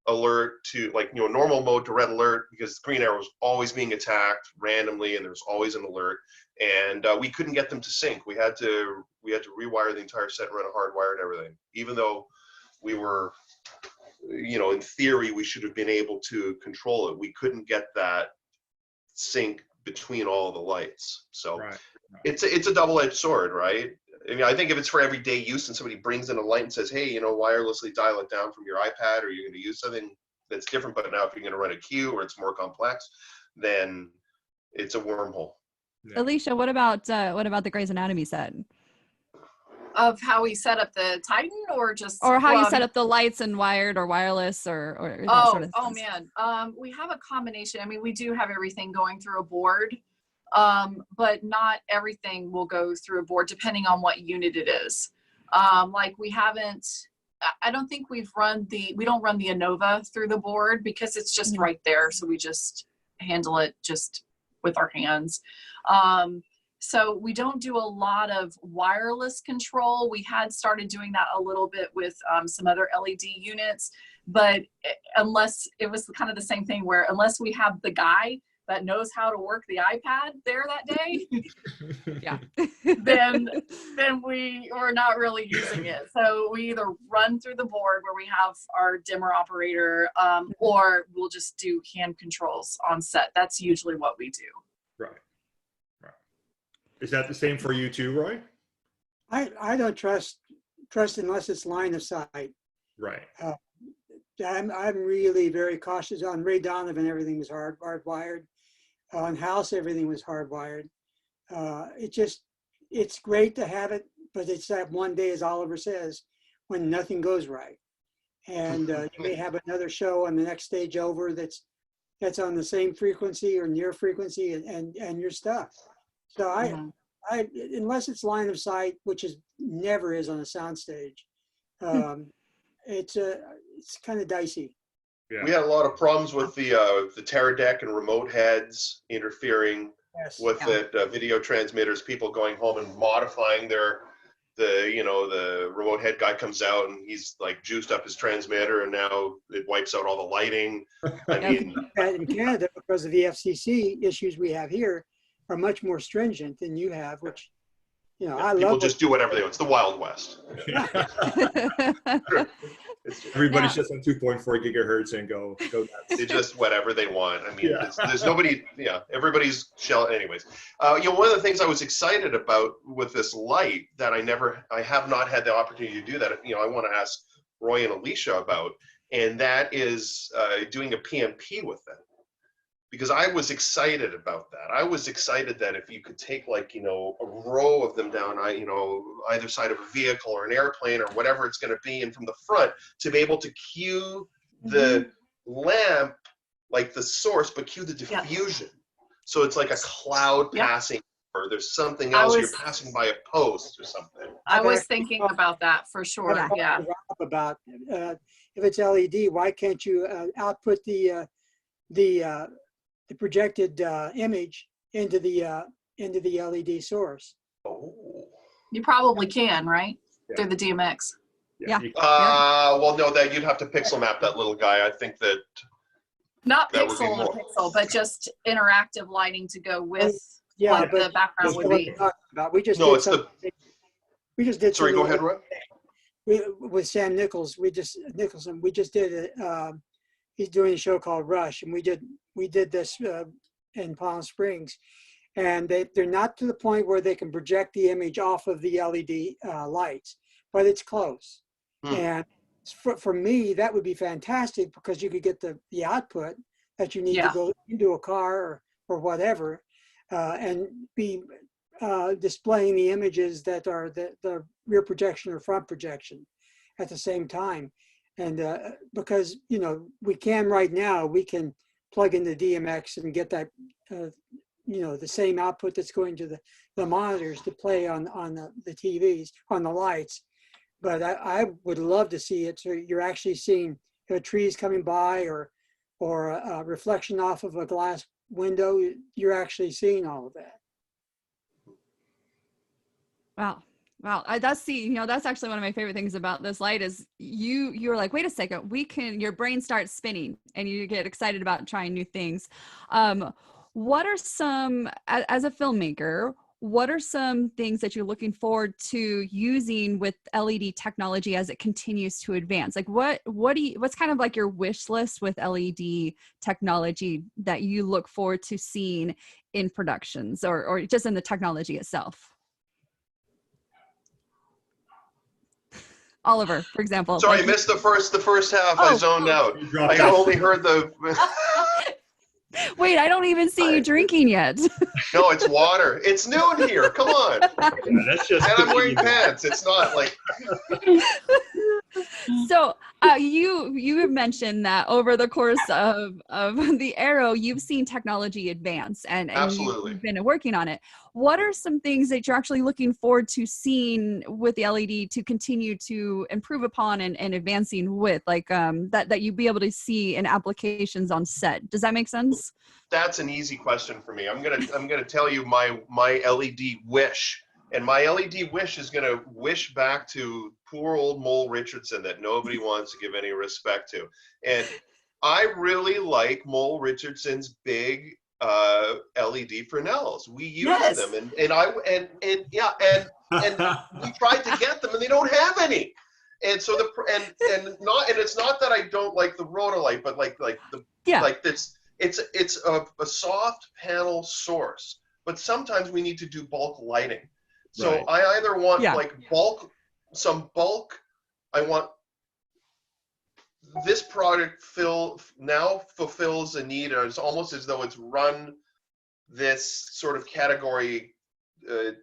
alert to normal mode to red alert, because Green Arrow was always being attacked randomly and there's always an alert, and we couldn't get them to sync. We had to rewire the entire set and run a hardwired everything, even though we were, in theory we should have been able to control it. We couldn't get that sync between all the lights. So right. It's a double-edged sword, right? I mean, I think if it's for everyday use and somebody brings in a light and says, hey, wirelessly dial it down from your iPad, or you're going to use something that's different, but now if you're going to run a queue or it's more complex, then it's a wormhole. Yeah. Alicia, what about the Grey's Anatomy set? Of how we set up the Titan, or how you set up the lights and wired or wireless or that sort of thing? Oh man, we have a combination. I mean, we do have everything going through a board. But not everything will go through a board depending on what unit it is. Like I don't think we don't run the ANOVA through the board because it's just right there. So we just handle it just with our hands. So we don't do a lot of wireless control. We had started doing that a little bit with some other LED units, but unless it was kind of the same thing where unless we have the guy that knows how to work the iPad there that day, yeah, then we were not really using it. So we either run through the board where we have our dimmer operator, or we'll just do hand controls on set. That's usually what we do. Right. Is that the same for you too, Roy? I don't trust unless it's line of sight. Right. I'm really very cautious. On Ray Donovan, everything was hardwired. On House, everything was hardwired. It's great to have it, but it's that one day, as Oliver says, when nothing goes right. And you may have another show on the next stage over that's on the same frequency or near frequency, and your stuff. So I unless it's line of sight, which never is on a soundstage, it's kind of dicey. Yeah. We had a lot of problems with the Teradek and remote heads interfering with the video transmitters. People going home and modifying the remote head guy comes out and he's like juiced up his transmitter, and now it wipes out all the lighting. I mean, in Canada, because of the FCC issues we have here, are much more stringent than you have, which, people just do whatever they want. It's the Wild West. Everybody's just on 2.4 gigahertz and go nuts. They just whatever they want. I mean, there's nobody. Yeah, everybody's shell. Anyways, one of the things I was excited about with this light that I have not had the opportunity to do that. I want to ask Roy and Alicia about, and that is doing a PMP with it. Because I was excited about that. I was excited that if you could take a row of them down, either side of a vehicle or an airplane or whatever it's going to be, and from the front to be able to cue the lamp like the source, but cue the diffusion. So it's like a cloud passing or there's something I else, you're was- passing by a post or something. I was actually thinking thought- about that for sure. Yeah. Yeah. About if it's LED, why can't you output the projected image into the LED source? Oh. You probably can, right? Yeah. Through the DMX. Yeah. Well, no, that you'd have to pixel map that little guy. I think that Not That would be pixel to more. pixel, but just interactive lighting to go with Yeah, what but the background that's would what be. we're talking about. We just no, did it's something. the. We just did Sorry, go something ahead, Roy. with Sam Nichols. We just did it. He's doing a show called Rush, and we did this in Palm Springs, and they're not to the point where they can project the image off of the LED lights, but it's close. Hmm. And for me, that would be fantastic because you could get the output that you need Yeah. to go into a car or whatever, and be displaying the images that are the rear projection or front projection at the same time. And because, we can right now, we can plug into DMX and get that, the same output that's going to the monitors to play on the TVs, on the lights. But I would love to see it. So you're actually seeing trees coming by or a reflection off of a glass window. You're actually seeing all of that. Wow. That's actually one of my favorite things about this light is you're like, wait a second, your brain starts spinning and you get excited about trying new things. What are some, as a filmmaker, what are some things that you're looking forward to using with LED technology as it continues to advance? Like what's kind of like your wish list with LED technology that you look forward to seeing in productions or just in the technology itself? Oliver, for example. Sorry, like I missed the first half. Oh, I zoned out. You dropped I out. only heard the. Wait, I don't even see you drinking yet. No, it's water. It's noon here. Come on. Yeah, that's just And I'm wearing convenient. pants. It's not like. So you have mentioned that over the course of the Arrow, you've seen technology advance and Absolutely. you've been working on it. What are some things that you're actually looking forward to seeing with the LED to continue to improve upon and advancing with, like that you'd be able to see in applications on set? Does that make sense? That's an easy question for me. I'm gonna tell you my LED wish. And my LED wish is going to wish back to poor old Mole Richardson that nobody wants to give any respect to. And I really like Mole Richardson's big LED Fresnels. We use Yes. them, and we tried to get them, and they don't have any. And so it's not that I don't like the Rhodolite, but like the Yeah. like this. It's a soft panel source, but sometimes we need to do bulk lighting. So Right. I either want Yeah. like some bulk. I want this product now fulfills a need. It's almost as though it's run this sort of category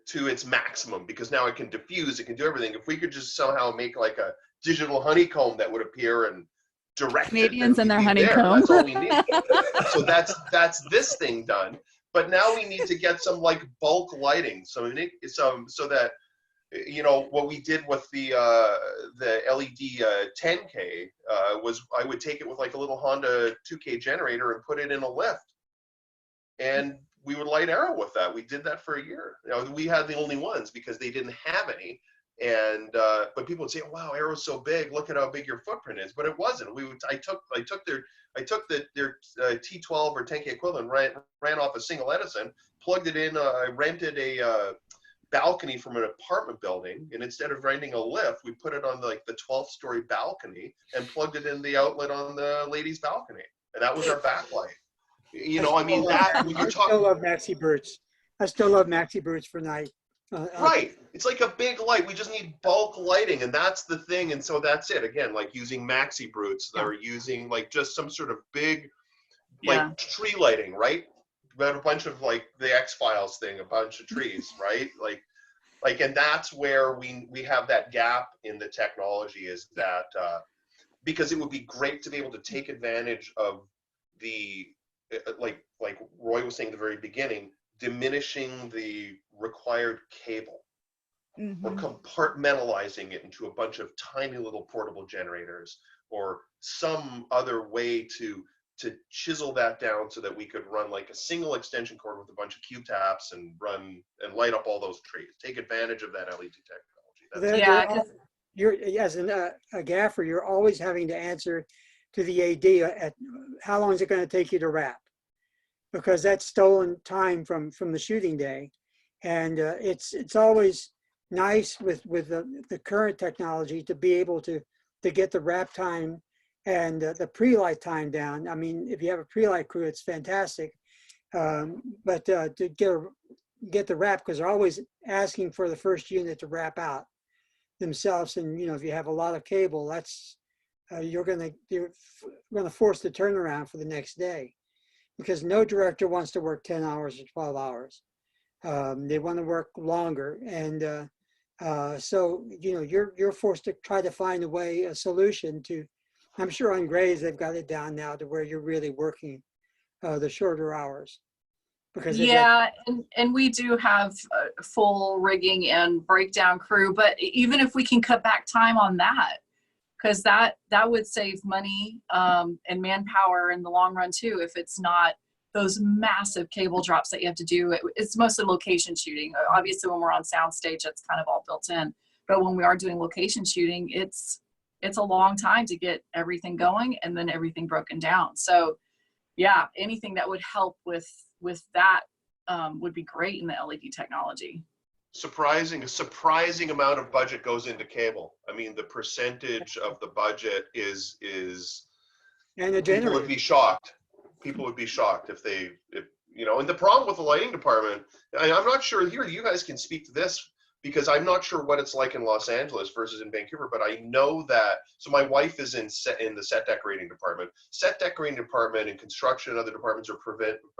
to its maximum because now it can diffuse, it can do everything. If we could just somehow make like a digital honeycomb that would appear and direct Canadians it, and then their we'd be there. honeycomb. That's all we need. So that's this thing done. But now we need to get some like bulk lighting, so that what we did with the LED 10K was I would take it with like a little Honda 2K generator and put it in a lift, and we would light Arrow with that. We did that for a year. We had the only ones because they didn't have any, and but people would say, oh, "Wow, Arrow's so big. Look at how big your footprint is." But it wasn't. I took their T12 or 10K equivalent, ran off a single Edison, plugged it in. I rented a balcony from an apartment building, and instead of renting a lift, we put it on like the 12th story balcony and plugged it in the outlet on the ladies' balcony, and that was our backlight. When I you're still talking, love Maxi Brutes. I still love Maxi Brutes for night. right? It's like a big light. We just need bulk lighting, and that's the thing. And so that's it. Again, like using Maxi Brutes or using like just some sort of big, like tree lighting, right? About a bunch of like the X-Files thing, a bunch of trees, right? Like, and that's where we have that gap in the technology is that because it would be great to be able to take advantage of the like Roy was saying at the very beginning, diminishing the required cable, or Mhm. compartmentalizing it into a bunch of tiny little portable generators, or some other way to chisel that down so that we could run like a single extension cord with a bunch of Q taps and run and light up all those trays. Take advantage of that LED technology. That's Yeah, You're, as a gaffer, you're always having to answer to the AD at how long is it going to take you to wrap, because that's stolen time from the shooting day, and it's always nice with the current technology to be able to get the wrap time and the pre-light time down. I mean, if you have a pre-light crew, it's fantastic, but to get the wrap, because they're always asking for the first unit to wrap out themselves, and you know, if you have a lot of cable, that's you're going to force the turnaround for the next day, because no director wants to work 10 hours or 12 hours. They want to work longer, and so you know, you're forced to try to find a solution to. I'm sure on Grays they've got it down now to where you're really working the shorter hours, because yeah, and we do have full rigging and breakdown crew, but even if we can cut back time on that, because that would save money and manpower in the long run too, if it's not those massive cable drops that you have to do. It's mostly location shooting. Obviously when we're on soundstage, that's kind of all built in, but when we are doing location shooting, it's a long time to get everything going and then everything broken down. So yeah, anything that would help with that would be great in the LED technology. a surprising amount of budget goes into cable. I mean, the percentage of the budget is and the people would generator. be shocked. People would be shocked if you know, and the problem with the lighting department, I'm not sure here, you guys can speak to this, because I'm not sure what it's like in Los Angeles versus in Vancouver, but I know that, so my wife is in the set decorating department. Set decorating department and construction and other departments are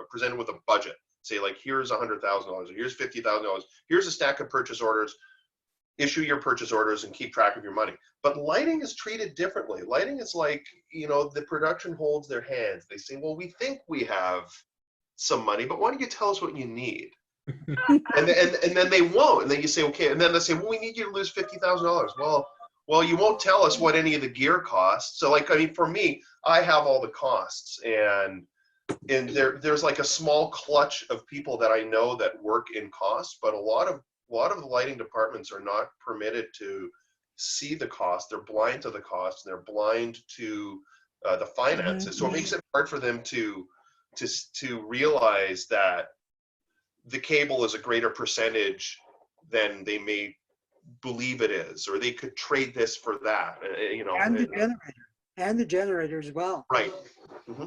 presented with a budget. Say like, here's $100,000, or here's $50,000, here's a stack of purchase orders, issue your purchase orders and keep track of your money. But lighting is treated differently. Lighting is like, you know, the production holds their hands. They say, well, we think we have some money, but why don't you tell us what you need? and then they won't. And then you say, okay. And then they say, well, we need you to lose $50,000. Well, you won't tell us what any of the gear costs. So like, I mean, for me, I have all the costs, and there's like a small clutch of people that I know that work in cost, but a lot of the lighting departments are not permitted to see the cost. They're blind to the cost. They're blind to the finances. So it makes it hard for them to realize that the cable is a greater percentage than they may believe it is, or they could trade this for that, you know. And the generator as well. Right.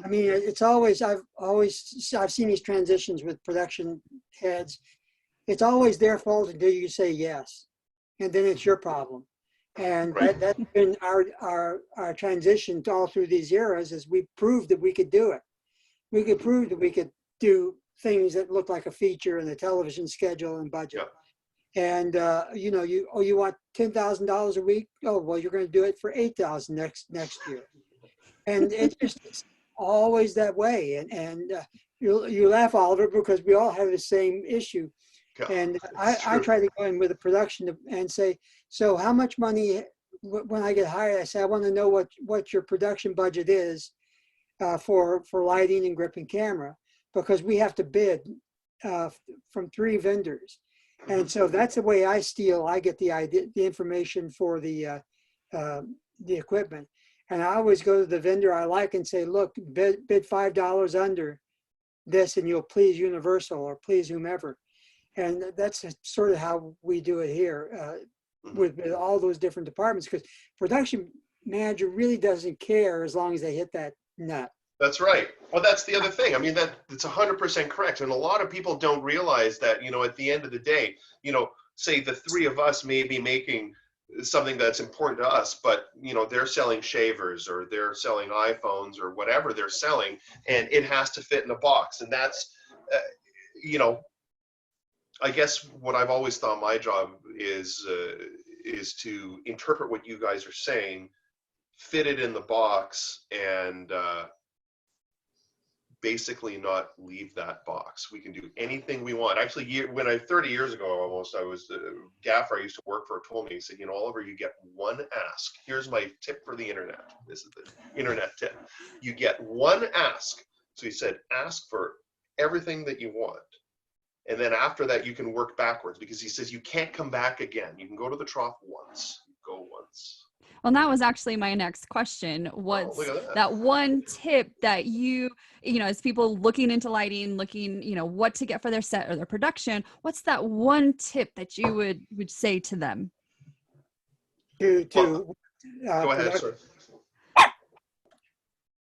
I mean, it's always, I've seen these transitions with production heads. It's always their fault until you say yes, and then it's your problem. And Right. that's been our transition to all through these eras, is we proved that we could do it. We could prove that we could do things that look like a feature in the television schedule and budget. Yep. And you know, you want $10,000 a week? Oh, well, you're going to do it for $8,000 next year. And it's always that way. And you laugh, Oliver, because we all have the same issue. Yeah, And I try to go in with a production and say, so how much money, when I get hired, I say, I want to know what your production budget is for lighting and grip and camera, because we have to bid from 3 vendors. And so that's the way I get the information for the equipment. And I always go to the vendor I like and say, look, bid $5 under this and you'll please Universal or please whomever. And that's sort of how we do it here with all those different departments, because production manager really doesn't care as long as they hit that nut. That's right. Well, that's the other thing. I mean, that's 100% correct. And a lot of people don't realize that, you know, at the end of the day, you know, say the 3 of us may be making something that's important to us, but, you know, they're selling shavers or they're selling iPhones or whatever they're selling, and it has to fit in a box. And that's, you know, I guess what I've always thought my job is to interpret what you guys are saying, fit it in the box, and basically not leave that box. We can do anything we want. Actually, 30 years ago almost, I was the gaffer I used to work for told me, he said, you know, Oliver, you get one ask. Here's my tip for the internet. This is the internet tip. You get one ask. So he said, ask for everything that you want. And then after that, you can work backwards, because he says you can't come back again. You can go to the trough once. Go once. Well, that was actually my next question. What's look at that one tip that you know, as people looking into lighting, looking, you know, what to get for their set or their production, what's that one tip that you would say to them? Go ahead, sir.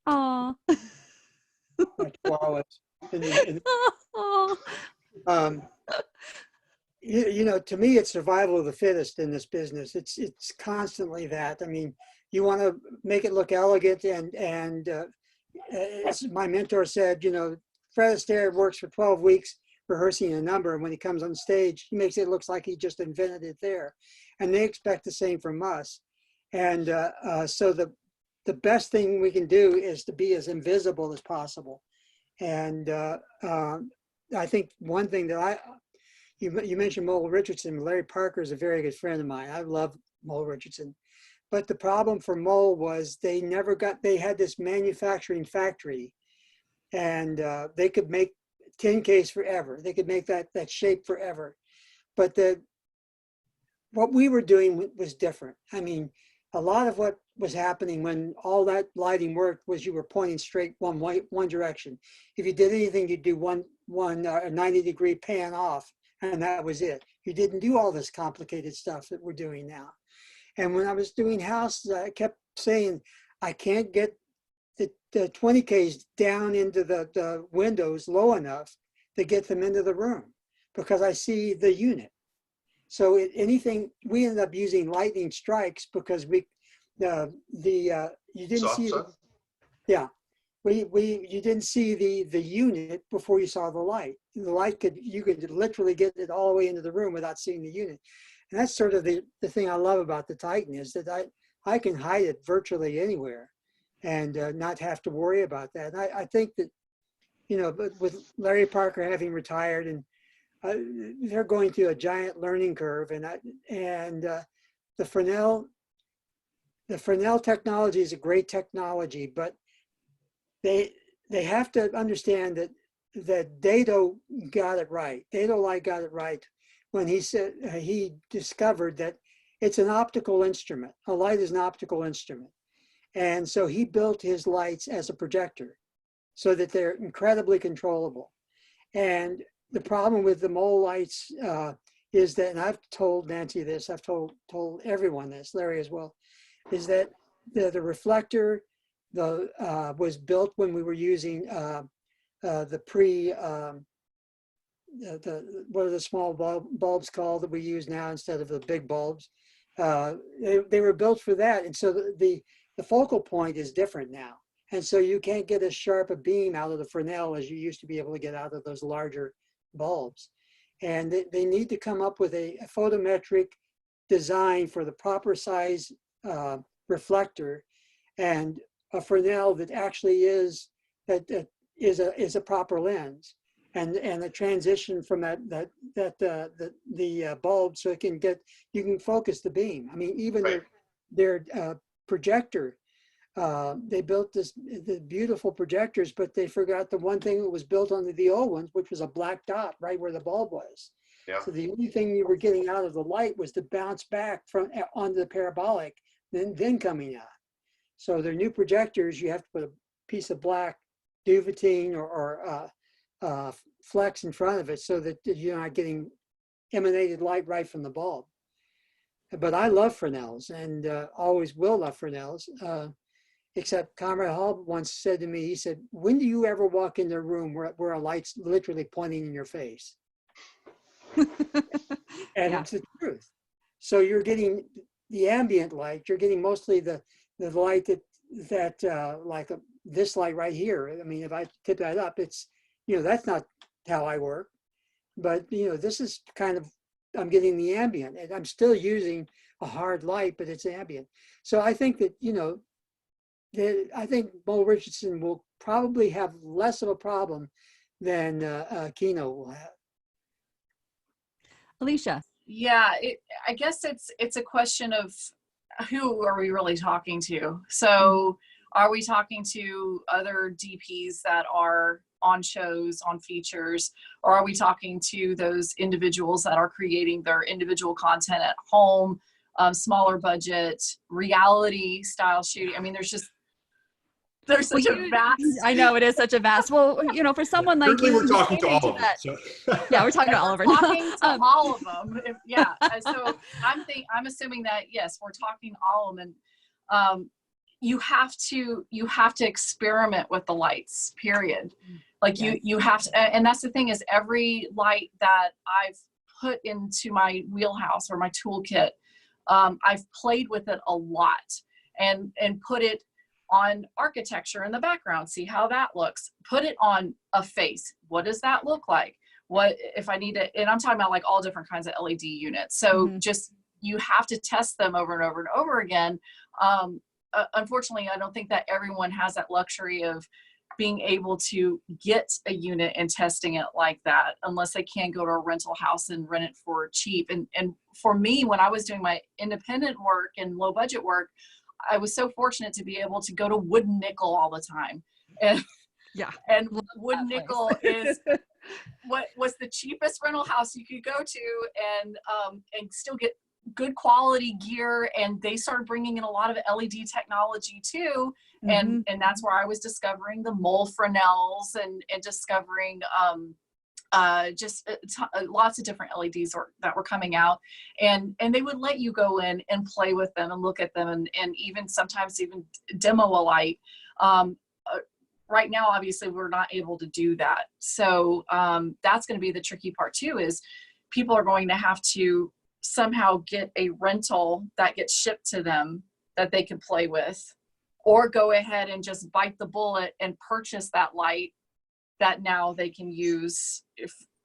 Aw. You know, to me, it's survival of the fittest in this business. It's constantly that. I mean, you want to make it look elegant, and as my mentor said, you know, Fred Astaire works for 12 weeks rehearsing a number, and when he comes on stage, he makes it look like he just invented it there. And they expect the same from us. And so the best thing we can do is to be as invisible as possible. And I think one thing that you mentioned Mole Richardson. Larry Parker is a very good friend of mine. I love Mole Richardson. But the problem for Mole was they had this manufacturing factory, and they could make tin case forever. They could make that shape forever. But what we were doing was different. I mean, a lot of what was happening when all that lighting worked was you were pointing straight one direction. If you did anything, you'd do one 90-degree pan off, and that was it. You didn't do all this complicated stuff that we're doing now. And when I was doing houses, I kept saying, I can't get the 20Ks down into the windows low enough to get them into the room, because I see the unit. So anything, we ended up using lightning strikes because you didn't see, yeah, you didn't see the unit before you saw the light. The light you could literally get it all the way into the room without seeing the unit. And that's sort of the thing I love about the Titan, is that I can hide it virtually anywhere and not have to worry about that. And I think that, you know, but with Larry Parker having retired, and they're going through a giant learning curve, and the Fresnel technology is a great technology, but they have to understand that Dado got it right. Dado got it right when he said he discovered that it's an optical instrument. A light is an optical instrument, and so he built his lights as a projector, so that they're incredibly controllable. And the problem with the Mole lights is that, and I've told Nancy this, I've told everyone this, Larry as well, is that the reflector was built when we were using what are the small bulbs called that we use now instead of the big bulbs? They were built for that, and so the focal point is different now, and so you can't get as sharp a beam out of the Fresnel as you used to be able to get out of those larger bulbs. And they need to come up with a photometric design for the proper size reflector, and a Fresnel that actually is a proper lens, and the transition from the bulb, so you can focus the beam. I mean, even right. their projector, they built the beautiful projectors, but they forgot the one thing that was built on the old ones, which was a black dot right where the bulb was. Yeah. So the only thing you were getting out of the light was to bounce back onto the parabolic, then coming out. So their new projectors, you have to put a piece of black duvetine or flex in front of it, so that you're not getting emanated light right from the bulb. But I love Fresnels, and always will love Fresnels. Except Comrade Hall once said to me, he said, when do you ever walk into a room where a light's literally pointing in your face? And yeah. It's the truth. So you're getting the ambient light, you're getting mostly the light that like this light right here. I mean, if I tip that up, it's, you know, that's not how I work. But, you know, this is kind of, I'm getting the ambient, and I'm still using a hard light, but it's ambient. So I think that, you know, I think Mo Richardson will probably have less of a problem than Kino will have. Alicia. Yeah, I guess it's a question of who are we really talking to? So are we talking to other DPs that are on shows, on features, or are we talking to those individuals that are creating their individual content at home, smaller budget, reality style shooting? I mean, there's such a vast. I know it is such a vast. Well, you know, for someone like Currently you, we're talking to all of them. So. Yeah, we're talking to all of them. Talking to all of them. Yeah. So I'm assuming that yes, we're talking to all of them. And you have to experiment with the lights. Period. Like you have to, and that's the thing is every light that I've put into my wheelhouse or my toolkit, I've played with it a lot and put it on architecture in the background, see how that looks, put it on a face. What does that look like? What if I need to, and I'm talking about like all different kinds of LED units. So just, you have to test them over and over and over again. Unfortunately, I don't think that everyone has that luxury of being able to get a unit and testing it like that, unless they can go to a rental house and rent it for cheap. And for me, when I was doing my independent work and low budget work, I was so fortunate to be able to go to Wood Nickel all the time. And and Wood Nickel is what was the cheapest rental house you could go to, and still get good quality gear. And they started bringing in a lot of LED technology too. And that's where I was discovering the mole Fresnels and discovering lots of different LEDs that were coming out, and they would let you go in and play with them and look at them and even sometimes even demo a light. Right now, obviously, we're not able to do that. So that's going to be the tricky part too, is people are going to have to somehow get a rental that gets shipped to them that they can play with, or go ahead and just bite the bullet and purchase that light that now they can use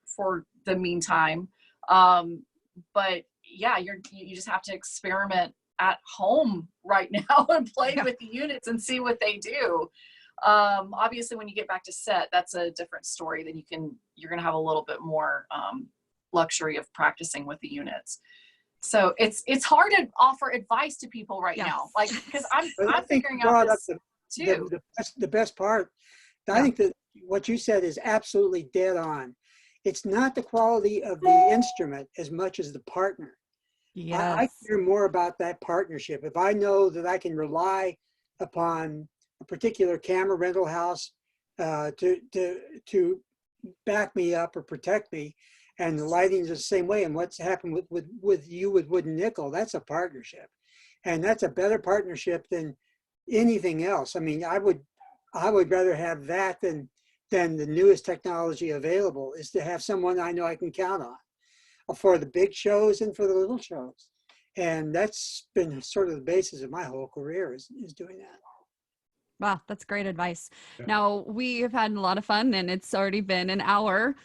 for the meantime. But yeah, you just have to experiment at home right now and play with the units and see what they do. Obviously, when you get back to set, that's a different story. Then you're going to have a little bit more luxury of practicing with the units. So it's hard to offer advice to people right now, like, because I'm figuring out this too. The best part, I think that what you said is absolutely dead on. It's not the quality of the instrument as much as the partner. I care more about that partnership. If I know that I can rely upon a particular camera rental house to back me up or protect me, and the lighting is the same way, and what's happened with Wood Nickel, that's a partnership. And that's a better partnership than anything else. I mean, I would rather have that than the newest technology available, is to have someone I know I can count on for the big shows and for the little shows. And that's been sort of the basis of my whole career is doing that. Wow, that's great advice. Now, we have had a lot of fun and it's already been an hour.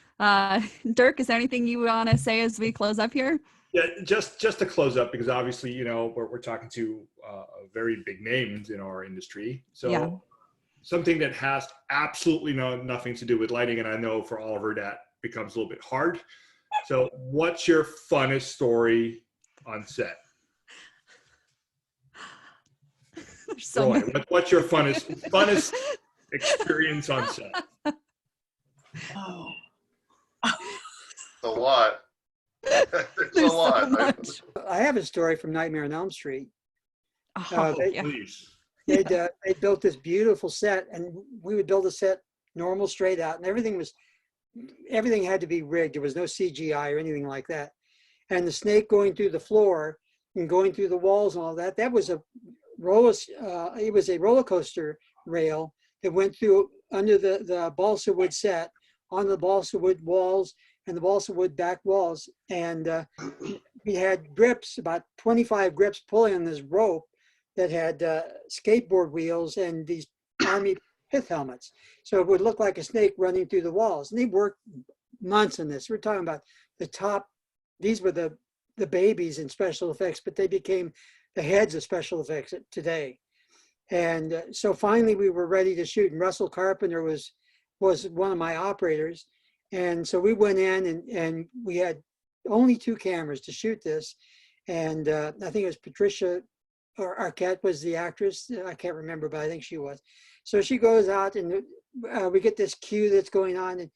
Dirk, is there anything you want to say as we close up here? Yeah, just to close up, because obviously, you know, we're talking to very big names in our industry. So something that has absolutely nothing to do with lighting, and I know for Oliver that becomes a little bit hard. So what's your funnest story on set? So Roy, what's your funnest experience on set? Oh. A lot. There's a lot. So much. I have a story from Nightmare on Elm Street. Please. They built this beautiful set, and we would build a set normal, straight out, and everything had to be rigged. There was no CGI or anything like that. And the snake going through the floor and going through the walls and all that, that was it was a roller coaster rail that went through under the balsa wood set, on the balsa wood walls and the balsa wood back walls. And we had grips, about 25 grips pulling on this rope that had skateboard wheels and these army pith helmets. So it would look like a snake running through the walls. And they worked months on this. We're talking about the top, these were the babies in special effects, but they became the heads of special effects today. And so finally we were ready to shoot, and Russell Carpenter was one of my operators. And so we went in, and we had only 2 cameras to shoot this. And I think it was Patricia or Arquette was the actress. I can't remember, but I think she was. So she goes out, and we get this cue that's going on,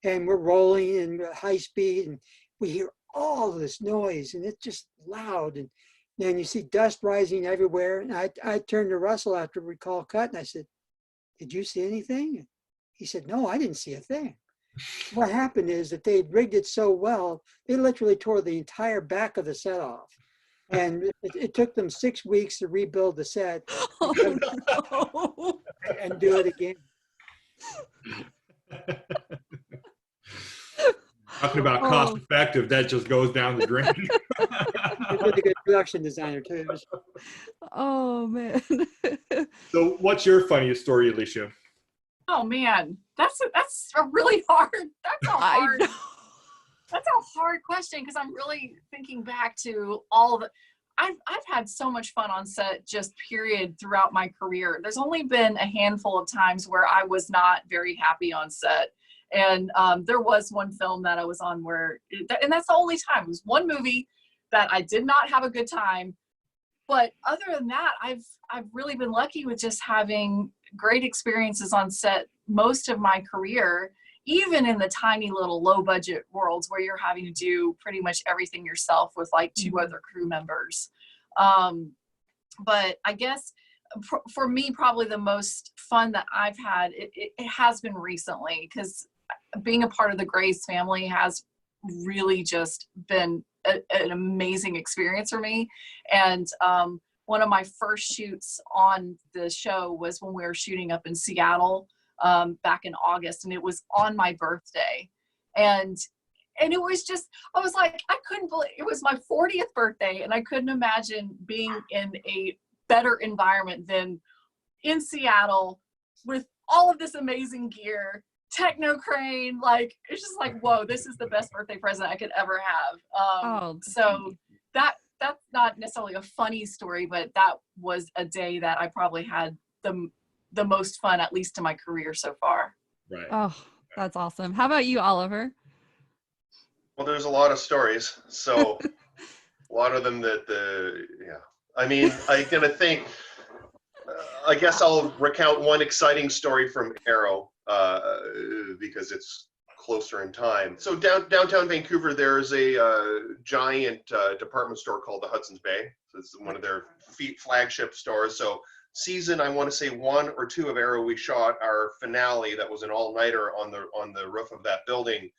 and we're rolling in high speed, and we hear all this noise, and it's just loud. And then you see dust rising everywhere. And I turned to Russell after we call cut, and I said, "Did you see anything?" He said, "No, I didn't see a thing." What happened is that they had rigged it so well, they literally tore the entire back of the set off. And it took them 6 weeks to rebuild the set Oh, and do it again. Talking about cost effective, that just goes down the drain. He was a good production designer too. oh man. So what's your funniest story, Alicia? Oh man, that's a really hard. That's a hard question, because I'm really thinking back to all the. I've had so much fun on set, just period, throughout my career. There's only been a handful of times where I was not very happy on set. And there was one film that I was on where, and that's the only time. It was one movie that I did not have a good time. But other than that, I've really been lucky with just having great experiences on set most of my career, even in the tiny little low budget worlds where you're having to do pretty much everything yourself with like 2 other crew members. But I guess for me, probably the most fun that I've had, it has been recently, because being a part of the Grace family has really just been an amazing experience for me. And one of my first shoots on the show was when we were shooting up in Seattle back in August, and it was on my birthday. And it was just, I was like, I couldn't believe it was my 40th birthday, and I couldn't imagine being in a better environment than in Seattle with all of this amazing gear, techno crane. Like, it's just like, whoa, this is the best birthday present I could ever have. So that's not necessarily a funny story, but that was a day that I probably had the most fun, at least in my career so far. Right. Oh, that's awesome. How about you, Oliver? Well, there's a lot of stories, so a lot of them yeah. I mean, I'm gonna think. I guess I'll recount one exciting story from Arrow because it's closer in time. So downtown Vancouver, there's a giant department store called the Hudson's Bay. So it's one of their flagship stores. So season, I want to say 1 or 2 of Arrow, we shot our finale that was an all-nighter on the roof of that building.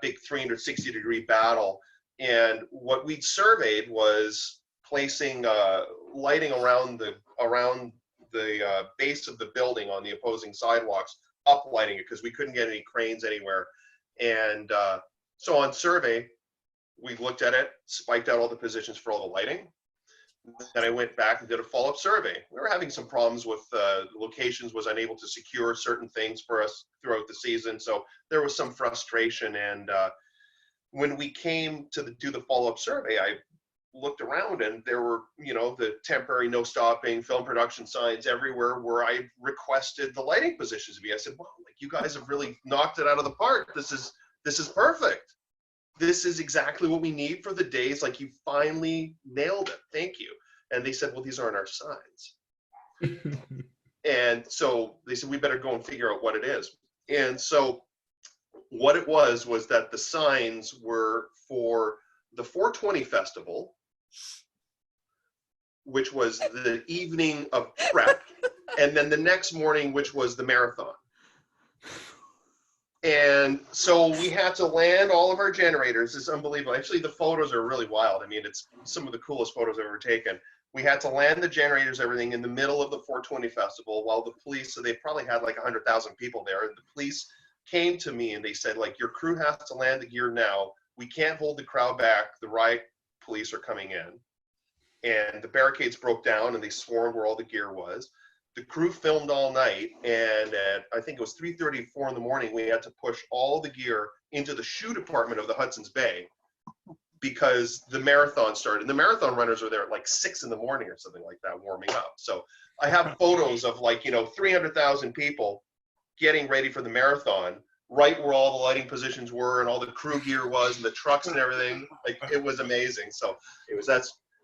Big 360-degree battle. And what we'd surveyed was placing lighting around the base of the building on the opposing sidewalks, uplighting it, because we couldn't get any cranes anywhere. And so on survey, we looked at it, spiked out all the positions for all the lighting. Then I went back and did a follow-up survey. We were having some problems with locations, was unable to secure certain things for us throughout the season. So there was some frustration. And when we came to do the follow-up survey, I looked around, and there were, the temporary no stopping film production signs everywhere where I requested the lighting positions to be. I said, wow, like, you guys have really knocked it out of the park. This is perfect. This is exactly what we need for the days. Like, you finally nailed it. Thank you. And they said, well, these aren't our signs. And so they said, we better go and figure out what it is. And so what it was that the signs were for the 420 festival, which was the evening of prep, and then the next morning, which was the marathon. And so we had to land all of our generators. It's unbelievable. Actually, the photos are really wild. I mean, it's some of the coolest photos I've ever taken. We had to land the generators, everything, in the middle of the 420 festival, while the police, so they probably had like 100,000 people there, and the police came to me and they said, like, your crew has to land the gear now. We can't hold the crowd back. The riot police are coming in. And the barricades broke down, and they swarmed where all the gear was. The crew filmed all night, and at, I think it was 3:30, 4 in the morning, we had to push all the gear into the shoe department of the Hudson's Bay because the marathon started. And the marathon runners were there at like 6 in the morning or something like that, warming up. So I have photos of like, 300,000 people getting ready for the marathon, right where all the lighting positions were and all the crew gear was and the trucks and everything. Like, it was amazing. So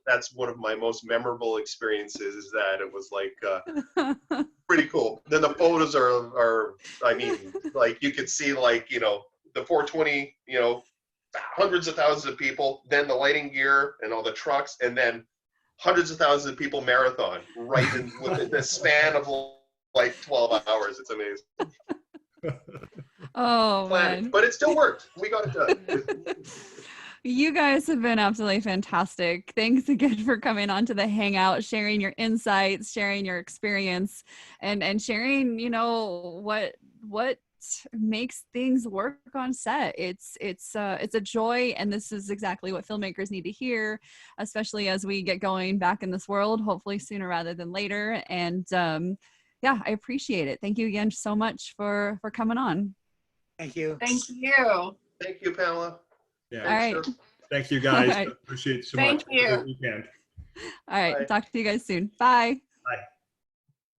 that's one of my most memorable experiences, is that it was like pretty cool. Then the photos are I mean, like, you could see like, the 420, hundreds of thousands of people, then the lighting gear and all the trucks, and then hundreds of thousands of people marathon right in within the span of like 12 hours. It's amazing. Oh, man. But it still worked. We got it done. You guys have been absolutely fantastic. Thanks again for coming on to the Hangout, sharing your insights, sharing your experience, and sharing, what makes things work on set. It's a joy, and this is exactly what filmmakers need to hear, especially as we get going back in this world, hopefully sooner rather than later. And yeah, I appreciate it. Thank you again so much for coming on. Thank you. Thank you. Thank you, Pamela. Yeah. All right. Sure. Thank you, guys. All right. Appreciate it so Thank much. you. Have a good weekend. All right. Bye. Talk to you guys soon. Bye. Bye.